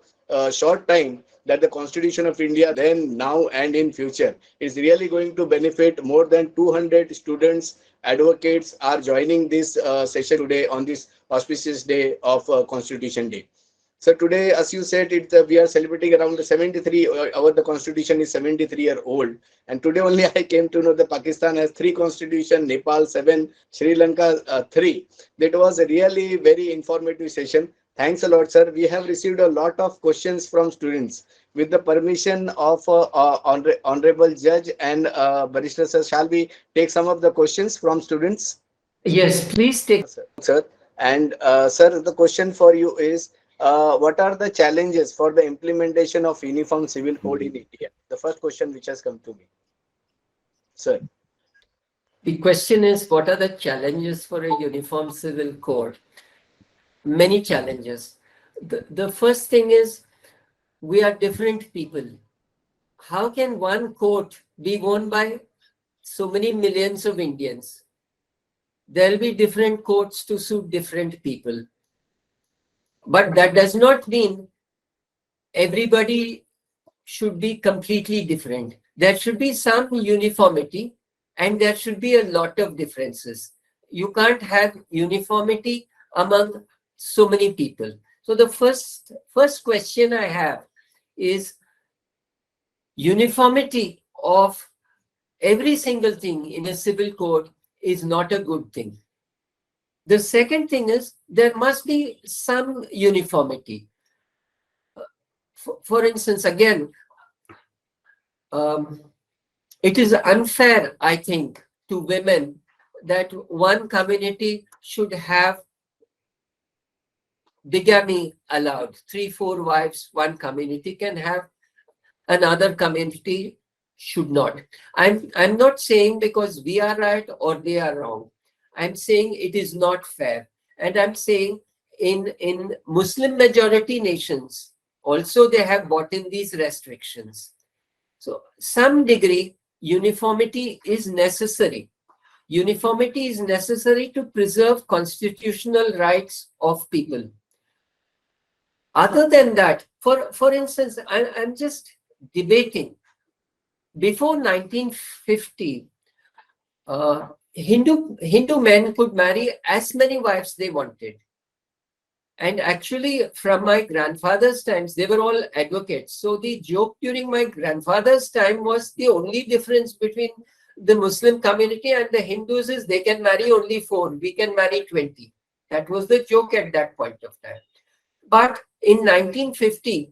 short time that the Constitution of India then, now and in future is really going to benefit more than 200 students, advocates are joining this session today on this auspicious day of Constitution Day. So today, as you said, we are celebrating around the 73, the constitution is 73-year-old. And today only I came to know that Pakistan has 3 constitutions, Nepal 7, Sri Lanka 3. That was a really very informative session. Thanks a lot, sir. We have received a lot of questions from students. With the permission of Honorable Judge and Barrister sir, shall we take some of the questions from students? Yes, please take. Sir. And sir, the question for you is, what are the challenges for the implementation of Uniform Civil Code in India? The first question which has come to me. Sir. The question is, what are the challenges for a Uniform Civil Code? Many challenges. The first thing is, we are different people. How can one coat be worn by so many millions of Indians? There will be different coats to suit different people. But that does not mean everybody should be completely different. There should be some uniformity and there should be a lot of differences. You can't have uniformity among so many people. So the first question I have is, uniformity of every single thing in a civil code is not a good thing. The second thing is, there must be some uniformity. For instance, again, it is unfair, I think, to women that one community should have bigamy allowed. 3-4 wives, one community can have, another community should not. I'm not saying because we are right or they are wrong. I'm saying it is not fair. And I'm saying in Muslim majority nations, also they have brought in these restrictions. So some degree, uniformity is necessary. Uniformity is necessary to preserve constitutional rights of people. Other than that, for instance, I'm just debating. Before 1950, Hindu men could marry as many wives they wanted. And actually, from my grandfather's times, they were all advocates. So the joke during my grandfather's time was the only difference between the Muslim community and the Hindus is they can marry only 4, we can marry 20. That was the joke at that point of time. But in 1950,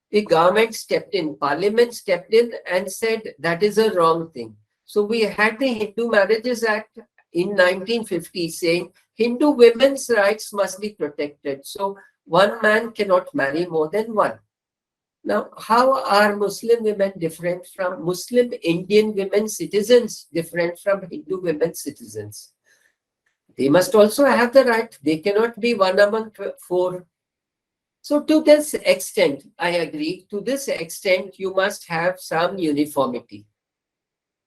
the government stepped in, Parliament stepped in and said that is a wrong thing. So we had the Hindu Marriages Act in 1950 saying Hindu women's rights must be protected. So one man cannot marry more than one. Now, how are Muslim women different from Muslim Indian women citizens, different from Hindu women citizens? They must also have the right. They cannot be one among 4. So to this extent, I agree, to this extent, you must have some uniformity,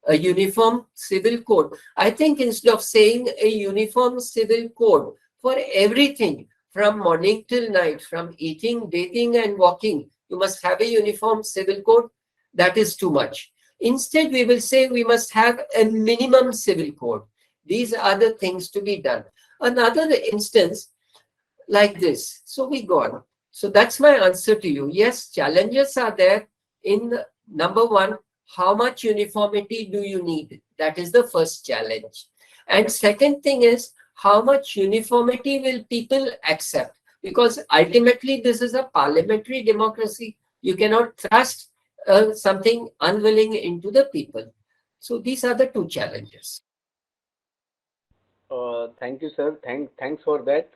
a uniform civil code. I think instead of saying a uniform civil code for everything from morning till night, from eating, bathing and walking, you must have a uniform civil code. That is too much. Instead, we will say we must have a minimum civil code. These are the things to be done. Another instance like this. So we go on. So that's my answer to you. Yes, challenges are there. In number one, how much uniformity do you need? That is the first challenge. And second thing is, how much uniformity will people accept? Because ultimately, this is a parliamentary democracy. You cannot thrust something unwilling into the people. So these are the two challenges. Thank you, sir. Thanks for that.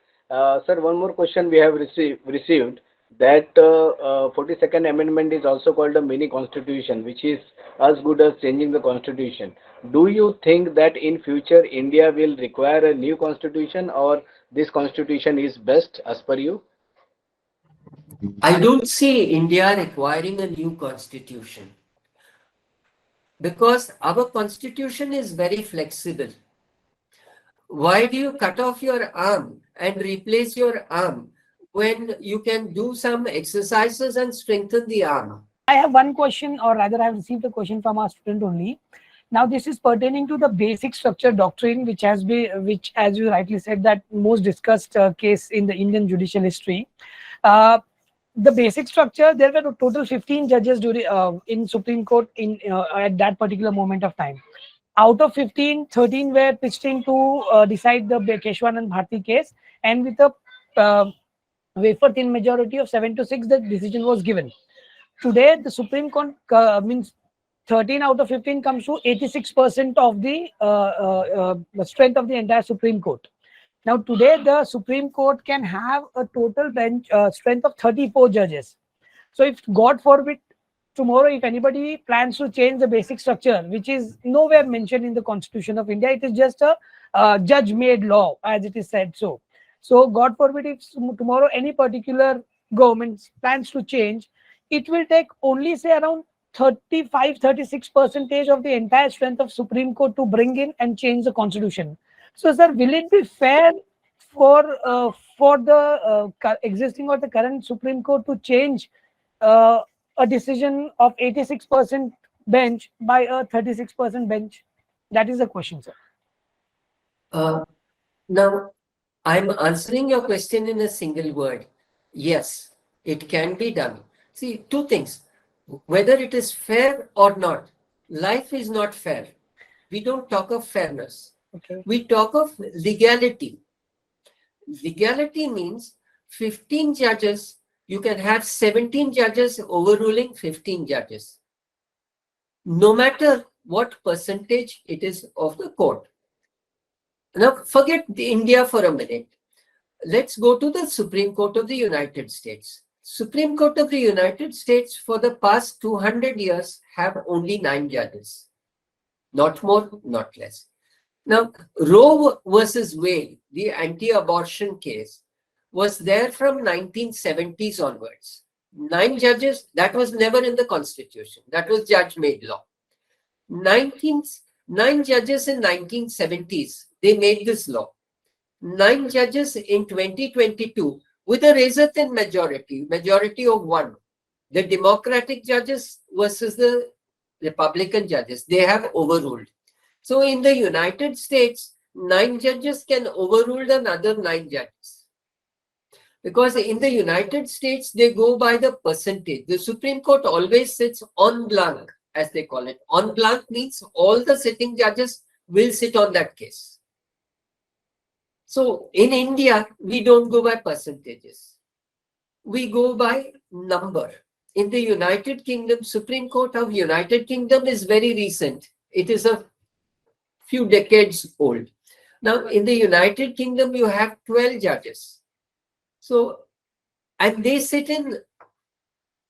Sir, one more question we have received that 42nd Amendment is also called a mini constitution, which is as good as changing the constitution. Do you think that in future India will require a new constitution, or this constitution is best as per you? I don't see India requiring a new constitution because our constitution is very flexible. Why do you cut off your arm and replace your arm when you can do some exercises and strengthen the arm? I have one question, or rather, I have received a question from our student only. Now, this is pertaining to the basic structure doctrine, which has been, which, as you rightly said, that most discussed case in the Indian judicial history. The basic structure, there were a total 15 judges during in Supreme Court in at that particular moment of time. Out of 15, 13 were pitched in to decide the Keshwanand Bharti case, and with a wafer thin majority of 7-6, the decision was given. Today, the Supreme Court means 13 out of 15 comes to 86% of the strength of the entire Supreme Court. Now, today, the Supreme Court can have a total bench strength of 34 judges. So, if God forbid, tomorrow, if anybody plans to change the basic structure, which is nowhere mentioned in the Constitution of India, it is just a judge-made law, as it is said so. So, God forbid, if tomorrow any particular government plans to change, it will take only say around 35-36% of the entire strength of Supreme Court to bring in and change the Constitution. So, sir, will it be fair for the existing or the current Supreme Court to change a decision of 86% bench by a 36% bench? That is the question, sir. Now, I'm answering your question in a single word. Yes, it can be done. See, two things. Whether it is fair or not, life is not fair. We don't talk of fairness. Okay. We talk of legality. Legality means 15 judges, you can have 17 judges overruling 15 judges, no matter what percentage it is of the court. Now, forget India for a minute. Let's go to the Supreme Court of the United States. Supreme Court of the United States for the past 200 years have only 9 judges. Not more, not less. Now, Roe versus Wade, the anti-abortion case, was there from 1970s onwards. 9 judges, that was never in the Constitution. That was judge-made law. 9 judges in 1970s, they made this law. 9 judges in 2022 with a razor-thin majority of 1. The Democratic judges versus the Republican judges, they have overruled. So in the United States, 9 judges can overrule another 9 judges. Because in the United States, they go by the percentage. The Supreme Court always sits en blanc, as they call it. En blanc means all the sitting judges will sit on that case. So in India, we don't go by percentages. We go by number. In the United Kingdom, Supreme Court of United Kingdom is very recent. It is a few decades old. Now, in the United Kingdom, you have 12 judges. So, and they sit in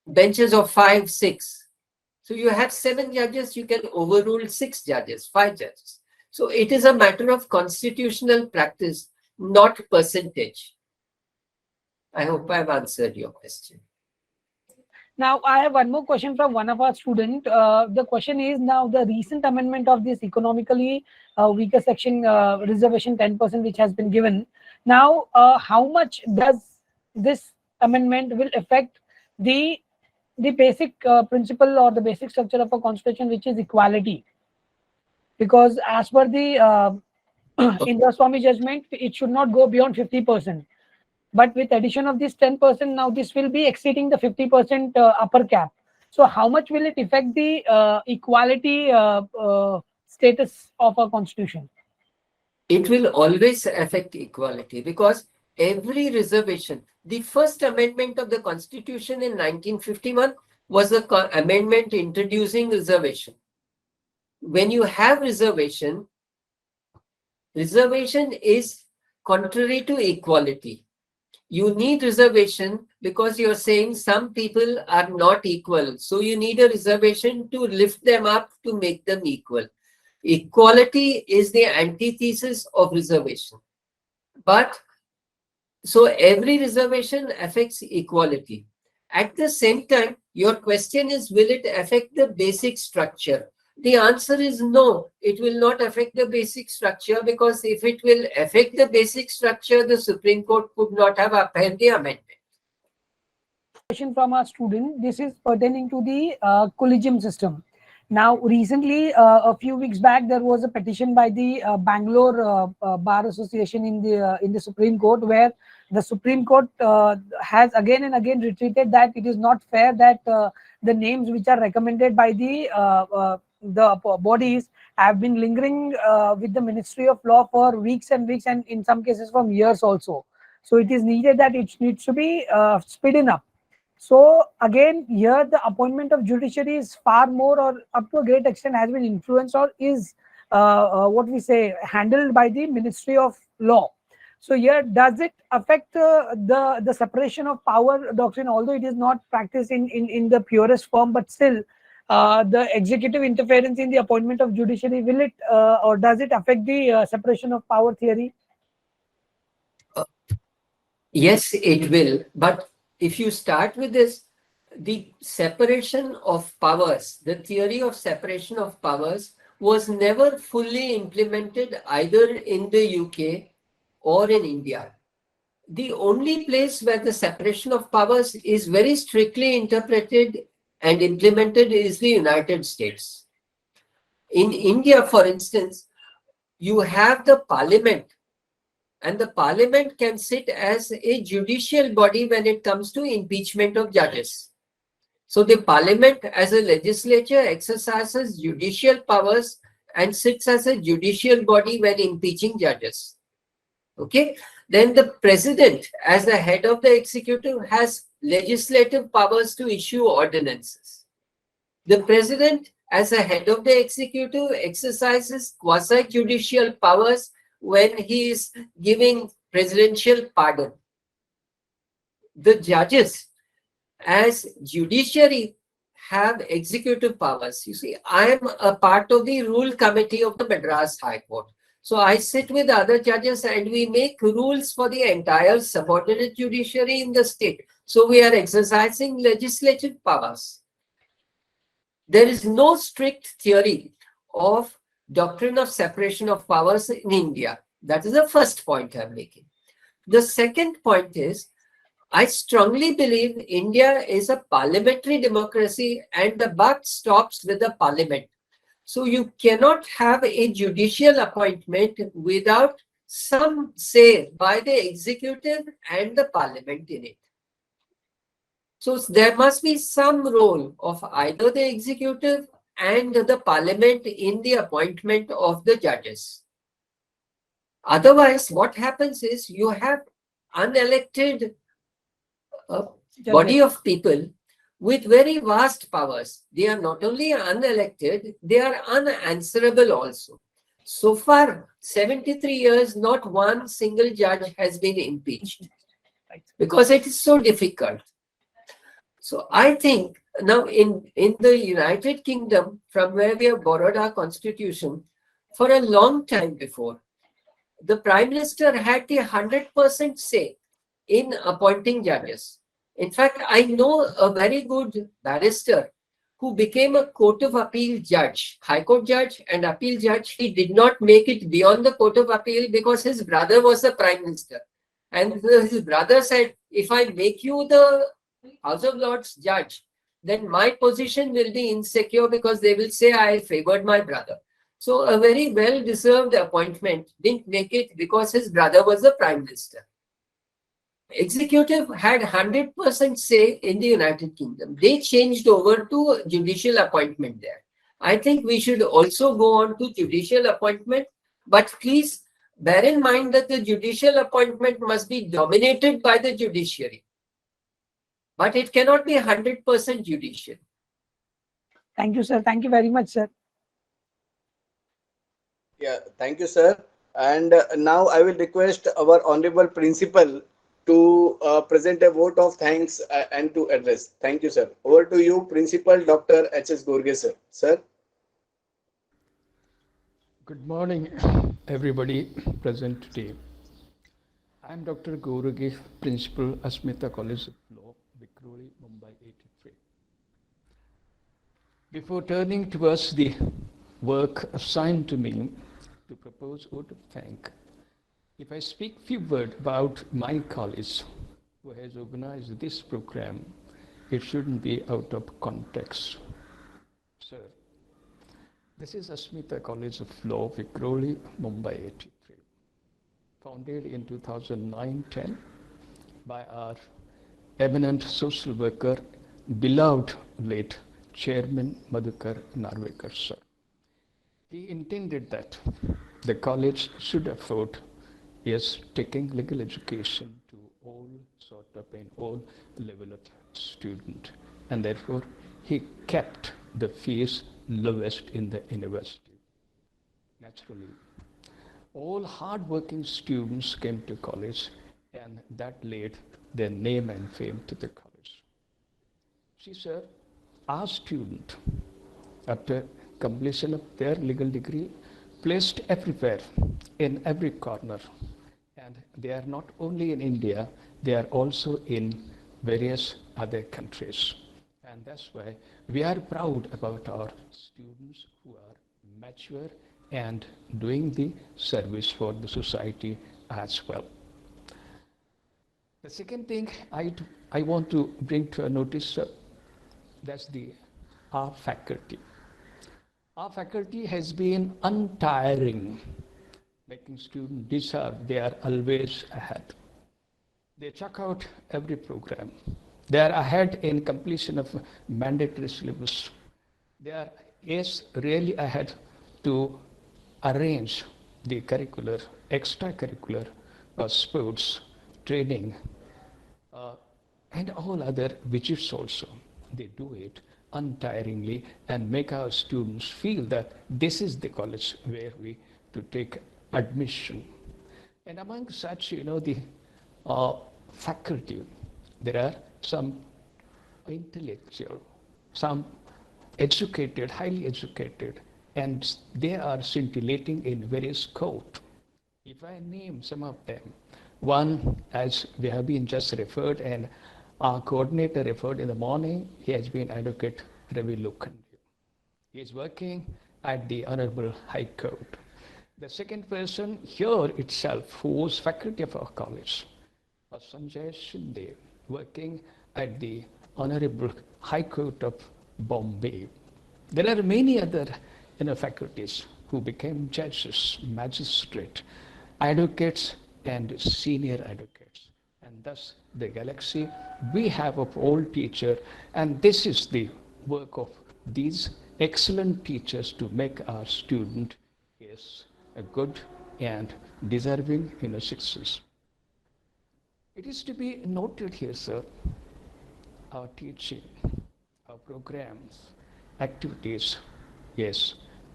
benches of 5, 6. So you have 7 judges, you can overrule 6 judges, 5 judges. So it is a matter of constitutional practice, not percentage. I hope I've answered your question. Now, I have one more question from one of our students. The question is, now the recent amendment of this economically weaker section reservation 10% which has been given. Now, how much does this amendment will affect the basic principle or the basic structure of a constitution, which is equality? Because as per the Indra Swami judgment, it should not go beyond 50%. But with addition of this 10%, now this will be exceeding the 50% upper cap. So how much will it affect the equality status of our constitution? It will always affect equality because every reservation, the first amendment of the constitution in 1951 was an amendment introducing reservation. When you have reservation is contrary to equality. You need reservation because you're saying some people are not equal. So you need a reservation to lift them up to make them equal. Equality is the antithesis of reservation. But so every reservation affects equality. At the same time, your question is, will it affect the basic structure? The answer is no, it will not affect the basic structure, because if it will affect the basic structure, the Supreme Court could not have upheld the amendment. Question from our student. This is pertaining to the collegium system. Now, recently, a few weeks back, there was a petition by the Bangalore Bar Association in the Supreme Court, where the Supreme Court has again and again retreated that it is not fair that the names which are recommended by the bodies have been lingering with the Ministry of Law for weeks and weeks, and in some cases from years also. So it is needed that it needs to be speeded up. So again, here the appointment of judiciary is far more, or up to a great extent, has been influenced or is what we say handled by the Ministry of Law. So here, does it affect the separation of power doctrine? Although it is not practiced in the purest form, but still the executive interference in the appointment of judiciary, will it or does it affect the separation of power theory? Yes, it will. But if you start with this, the separation of powers, the theory of separation of powers was never fully implemented either in the UK or in India. The only place where the separation of powers is very strictly interpreted and implemented is the United States. In India, for instance, you have the parliament, and the parliament can sit as a judicial body when it comes to impeachment of judges. So the parliament as a legislature exercises judicial powers and sits as a judicial body when impeaching judges. Okay. Then the president, as the head of the executive, has legislative powers to issue ordinances. The president, as the head of the executive, exercises quasi-judicial powers when he is giving presidential pardon. The judges, as judiciary, have executive powers. You see, I am a part of the rule committee of the Madras High Court. So I sit with other judges and we make rules for the entire subordinate judiciary in the state. So we are exercising legislative powers. There is no strict theory of doctrine of separation of powers in India. That is the first point I'm making. The second point is, I strongly believe India is a parliamentary democracy and the buck stops with the parliament. So you cannot have a judicial appointment without some say by the executive and the parliament in it. So there must be some role of either the executive and the parliament in the appointment of the judges. Otherwise, what happens is you have unelected body of people with very vast powers. They are not only unelected, they are unanswerable also. So far, 73 years, not one single judge has been impeached because it is so difficult. So I think now in the United Kingdom, from where we have borrowed our constitution, for a long time before, the Prime Minister had the 100% say in appointing judges. In fact, I know a very good barrister who became a Court of Appeal judge, High Court judge and appeal judge. He did not make it beyond the Court of Appeal because his brother was the Prime Minister. And his brother said, if I make you the House of Lords judge, then my position will be insecure because they will say I favored my brother. So a very well-deserved appointment, didn't make it because his brother was the Prime Minister. Executive had 100% say in the United Kingdom. They changed over to judicial appointment there. I think we should also go on to judicial appointment, but please bear in mind that the judicial appointment must be dominated by the judiciary. But it cannot be 100% judicial. Thank you, sir. Thank you very much, sir. Yeah, thank you, sir. And now I will request our honorable principal to present a vote of thanks and to address. Thank you, sir. Over to you, Principal Dr. H.S. Gorge, sir. Sir. Good morning, everybody present today. I am Dr. Gorge, Principal, Asmita College of Law, Vikhroli, Mumbai 83. Before turning towards the work assigned to me to propose vote of thanks, if I speak few words about my college, who has organized this program, it shouldn't be out of context. Sir, this is Asmita College of Law, Vikhroli, Mumbai 83, founded in 2009-10 by our eminent social worker, beloved late Chairman Madhukar Narvekar, sir. He intended that the college should afford taking legal education to all sort of and all level of student, and therefore he kept the fees lowest in the university. Naturally, all hard-working students came to college, and that laid their name and fame to the college. See, sir, our student, after completion of their legal degree, placed everywhere, in every corner. And they are not only in India, they are also in various other countries. And that's why we are proud about our students who are mature and doing the service for the society as well. The second thing I want to bring to a notice, that's our faculty. Our faculty has been untiring, making students deserve they are always ahead. They check out every program. They are ahead in completion of mandatory syllabus. They are really ahead to arrange the curricular, extracurricular, sports, training, and all other widgets also. They do it untiringly and make our students feel that this is the college where we to take admission. And among such, the faculty, there are some intellectual, some educated, highly educated, and they are scintillating in various court. If I name some of them, one, as we have been just referred, and our coordinator referred in the morning, he has been Advocate Ravi Lokhande. He is working at the Honorable High Court. The second person here itself, who was faculty of our college, was Sanjay Shinde, working at the Honorable High Court of Bombay. There are many other faculties who became judges, magistrate, advocates, and senior advocates. And thus the galaxy we have of all teachers, and this is the work of these excellent teachers to make our student a good and deserving success. It is to be noted here, sir, our teaching, our programs, activities,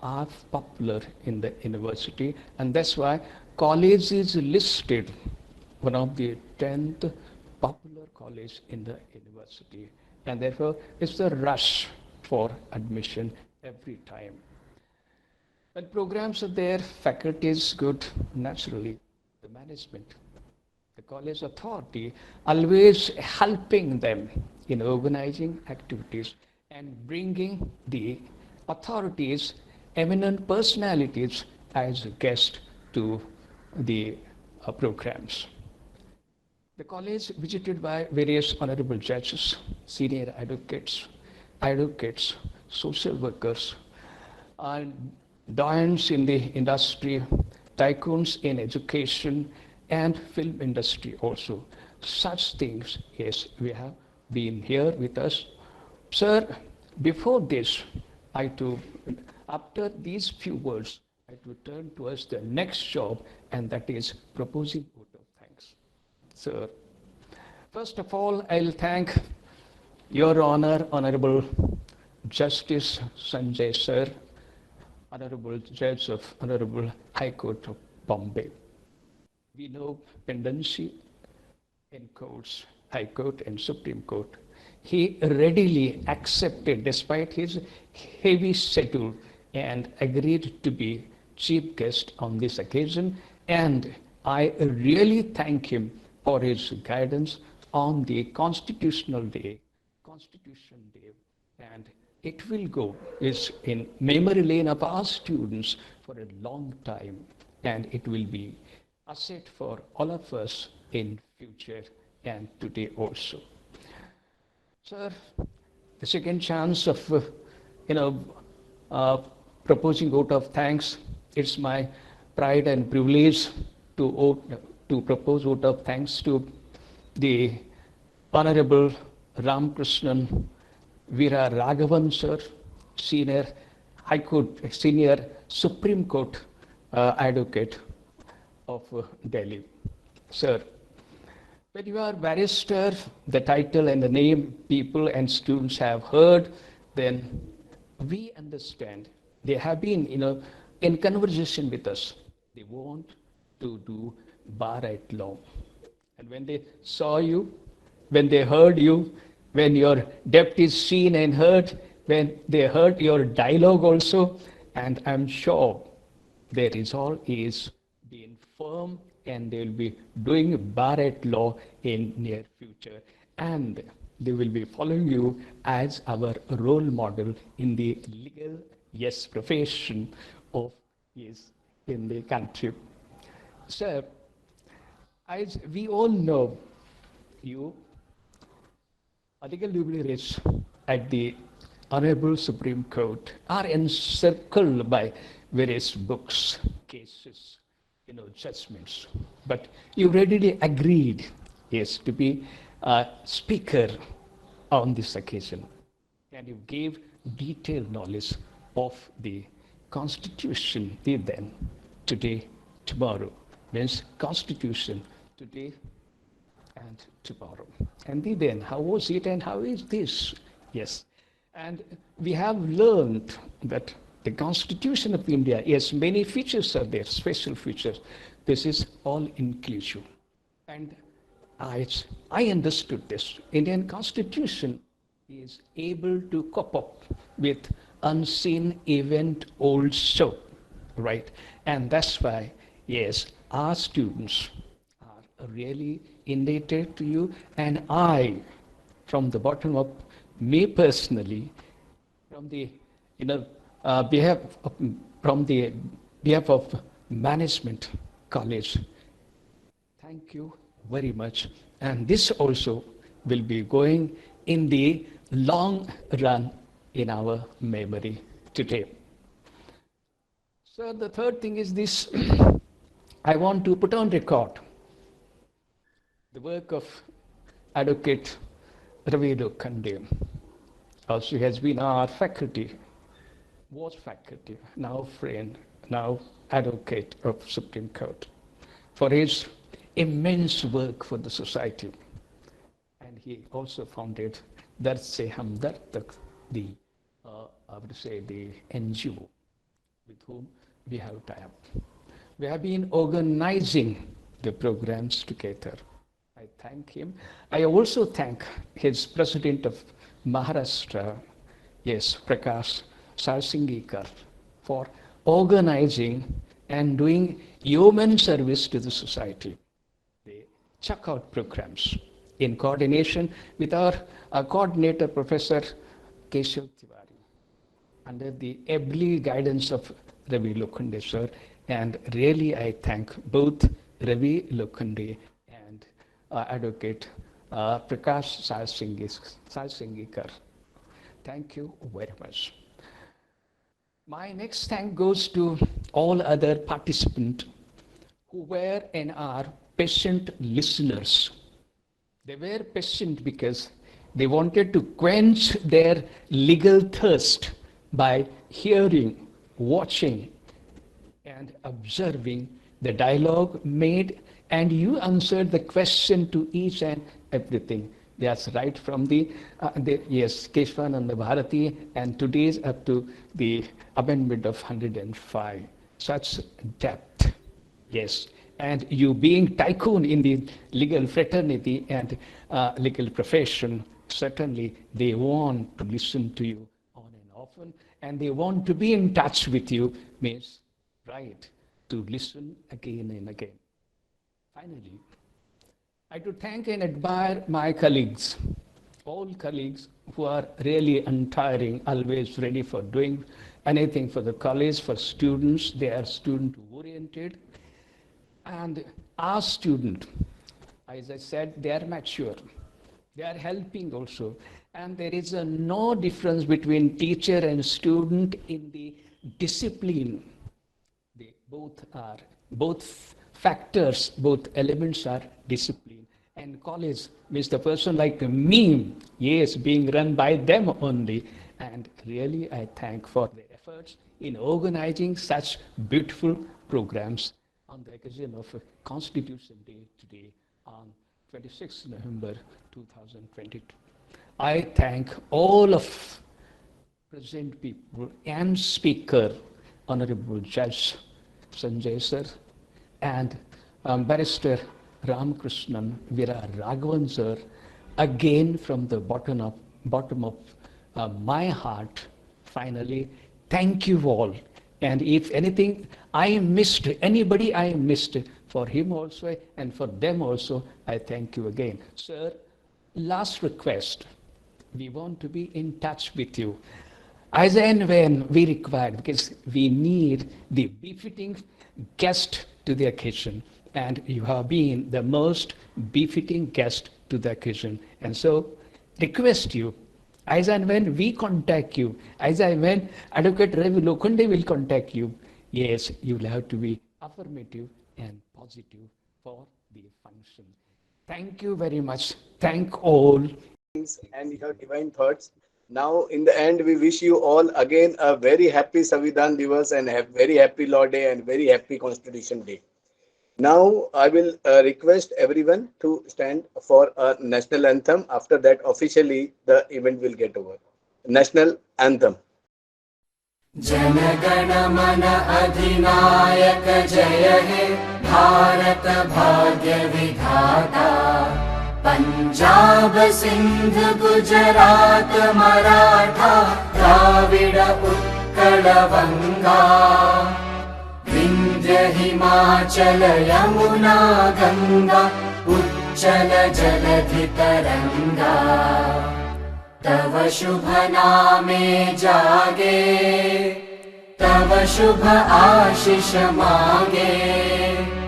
are popular in the university, and that's why college is listed one of the 10th popular college in the university, and therefore it's a rush for admission every time. When programs are there, faculty is good, naturally, the management the college authority, always helping them in organizing activities and bringing the authorities, eminent personalities as guests to the programs. The college visited by various honorable judges, senior advocates, social workers, and doyens in the industry, tycoons in education and film industry also. Such things, yes, we have been here with us. Sir, before this, after these few words, I to turn towards the next job, and that is proposing vote of thanks. Sir, first of all, I'll thank Your Honor, Honorable Justice Sanjay Sir, Honorable Judge of Honorable High Court of Bombay. We know pendency in courts, High Court and Supreme Court. He readily accepted, despite his heavy schedule, and agreed to be chief guest on this occasion. And I really thank him for his guidance on the Constitution Day, and it will go is in memory lane of our students for a long time, and it will be asset for all of us in future and today also. Sir, the second chance of proposing vote of thanks. It's my pride and privilege to propose vote of thanks to the Honorable Ramakrishnan Veera Raghavan Sir, Senior High Court, Senior Supreme Court Advocate of Delhi. Sir, when you are barrister, the title and the name people and students have heard, then we understand they have been, in conversation with us. They want to do bar at law. And when they saw you, when they heard you, when your depth is seen and heard, when they heard your dialogue also, and I'm sure their resolve is being firm, and they will be doing bar at law in near future, and they will be following you as our role model in the legal profession of in the country. Sir, as we all know, you are legal luminaries at the Honorable Supreme Court are encircled by various books, cases, judgments. But you readily agreed, to be a speaker on this occasion. And you gave detailed knowledge of the Constitution, then, today, tomorrow. Means Constitution, today and tomorrow. And then, how was it and how is this? Yes. And we have learned that the Constitution of India, yes, many features are there, special features. This is all inclusive. And I understood this. Indian Constitution is able to cope up with unseen event also, right? And that's why, yes, our students are really indebted to you. And I, from the bottom of me personally, from the behalf of management college, thank you very much. And this also will be going in the long run in our memory today. So the third thing is this. I want to put on record the work of Advocate Ravi Lokhande. Also, he has been our faculty, was faculty, now friend, now advocate of Supreme Court, for his immense work for the society. And he also founded Se Humdard Tak, the NGO with whom we have tied up. We have been organizing the programs together. I thank him. I also thank his president of Maharashtra, Prakash Sarsingikar, for organizing and doing human service to the society. They checkout programs in coordination with our coordinator, Professor Keshav Tiwari, under the ably guidance of Ravi Lokhande sir. And really, I thank both Ravi Lokhande and Advocate Prakash Salsingikar. Thank you very much. My next thank goes to all other participants who were and are patient listeners. They were patient because they wanted to quench their legal thirst by hearing, watching, and observing the dialogue made, and you answered the question to each and everything. That's right from yes, Keshwananda Bharati, and today's up to the amendment of 105. Such depth, yes. And you being tycoon in the legal fraternity and legal profession, certainly they want to listen to you on and often, and they want to be in touch with you, means right to listen again and again. Finally, I do thank and admire my colleagues, all colleagues who are really untiring, always ready for doing anything for the college, for students. They are student-oriented. And our student, as I said, they are mature. They are helping also. And there is no difference between teacher and student in the discipline. They both factors, both elements are discipline. And college means the person like me, yes, being run by them only. And really, I thank for their efforts in organizing such beautiful programs on the occasion of Constitution Day today on 26 November 2022. I thank all of present people and speaker, Honorable Judge Sanjay sir, and Barrister Ramakrishnan Vira Raghavan sir, again from the bottom of my heart, finally, thank you all. And if anything I missed, anybody I missed, for him also and for them also, I thank you again. Sir, last request, we want to be in touch with you as and when we require, because we need the befitting guest to the occasion. And you have been the most befitting guest to the occasion. And so, request you, as and when we contact you, as and when Advocate Ravi Lokhande will contact you, yes, you will have to be affirmative and positive for the function. Thank you very much. Thank all. And your divine thoughts. Now, in the end, we wish you all again a very happy Samvidhan Divas and a very happy Law Day and very happy Constitution Day. Now, I will request everyone to stand for a national anthem. After that, officially, the event will get over. National anthem. Janagana mana adhinayak jaya he, Bharat bhagya vidhata. Punjab, Sindh, Gujarat, Maratha, Dravida, Utkala, Vanga. Vindhya, Himachala, Yamuna, Ganga, Uchala, Jaladhi, Taranga. Tava Shubha Name Jage, Tava Shubha Ashish Mange.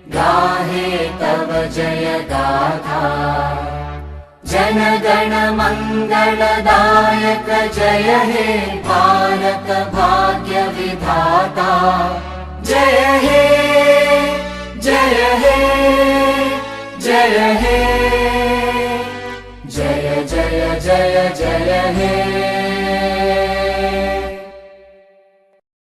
गाहे तव जय गाथा जन गण मंगलदायक जय हे भारत भाग्य विधाता जय हे जय हे जय हे जय जय जय जय हे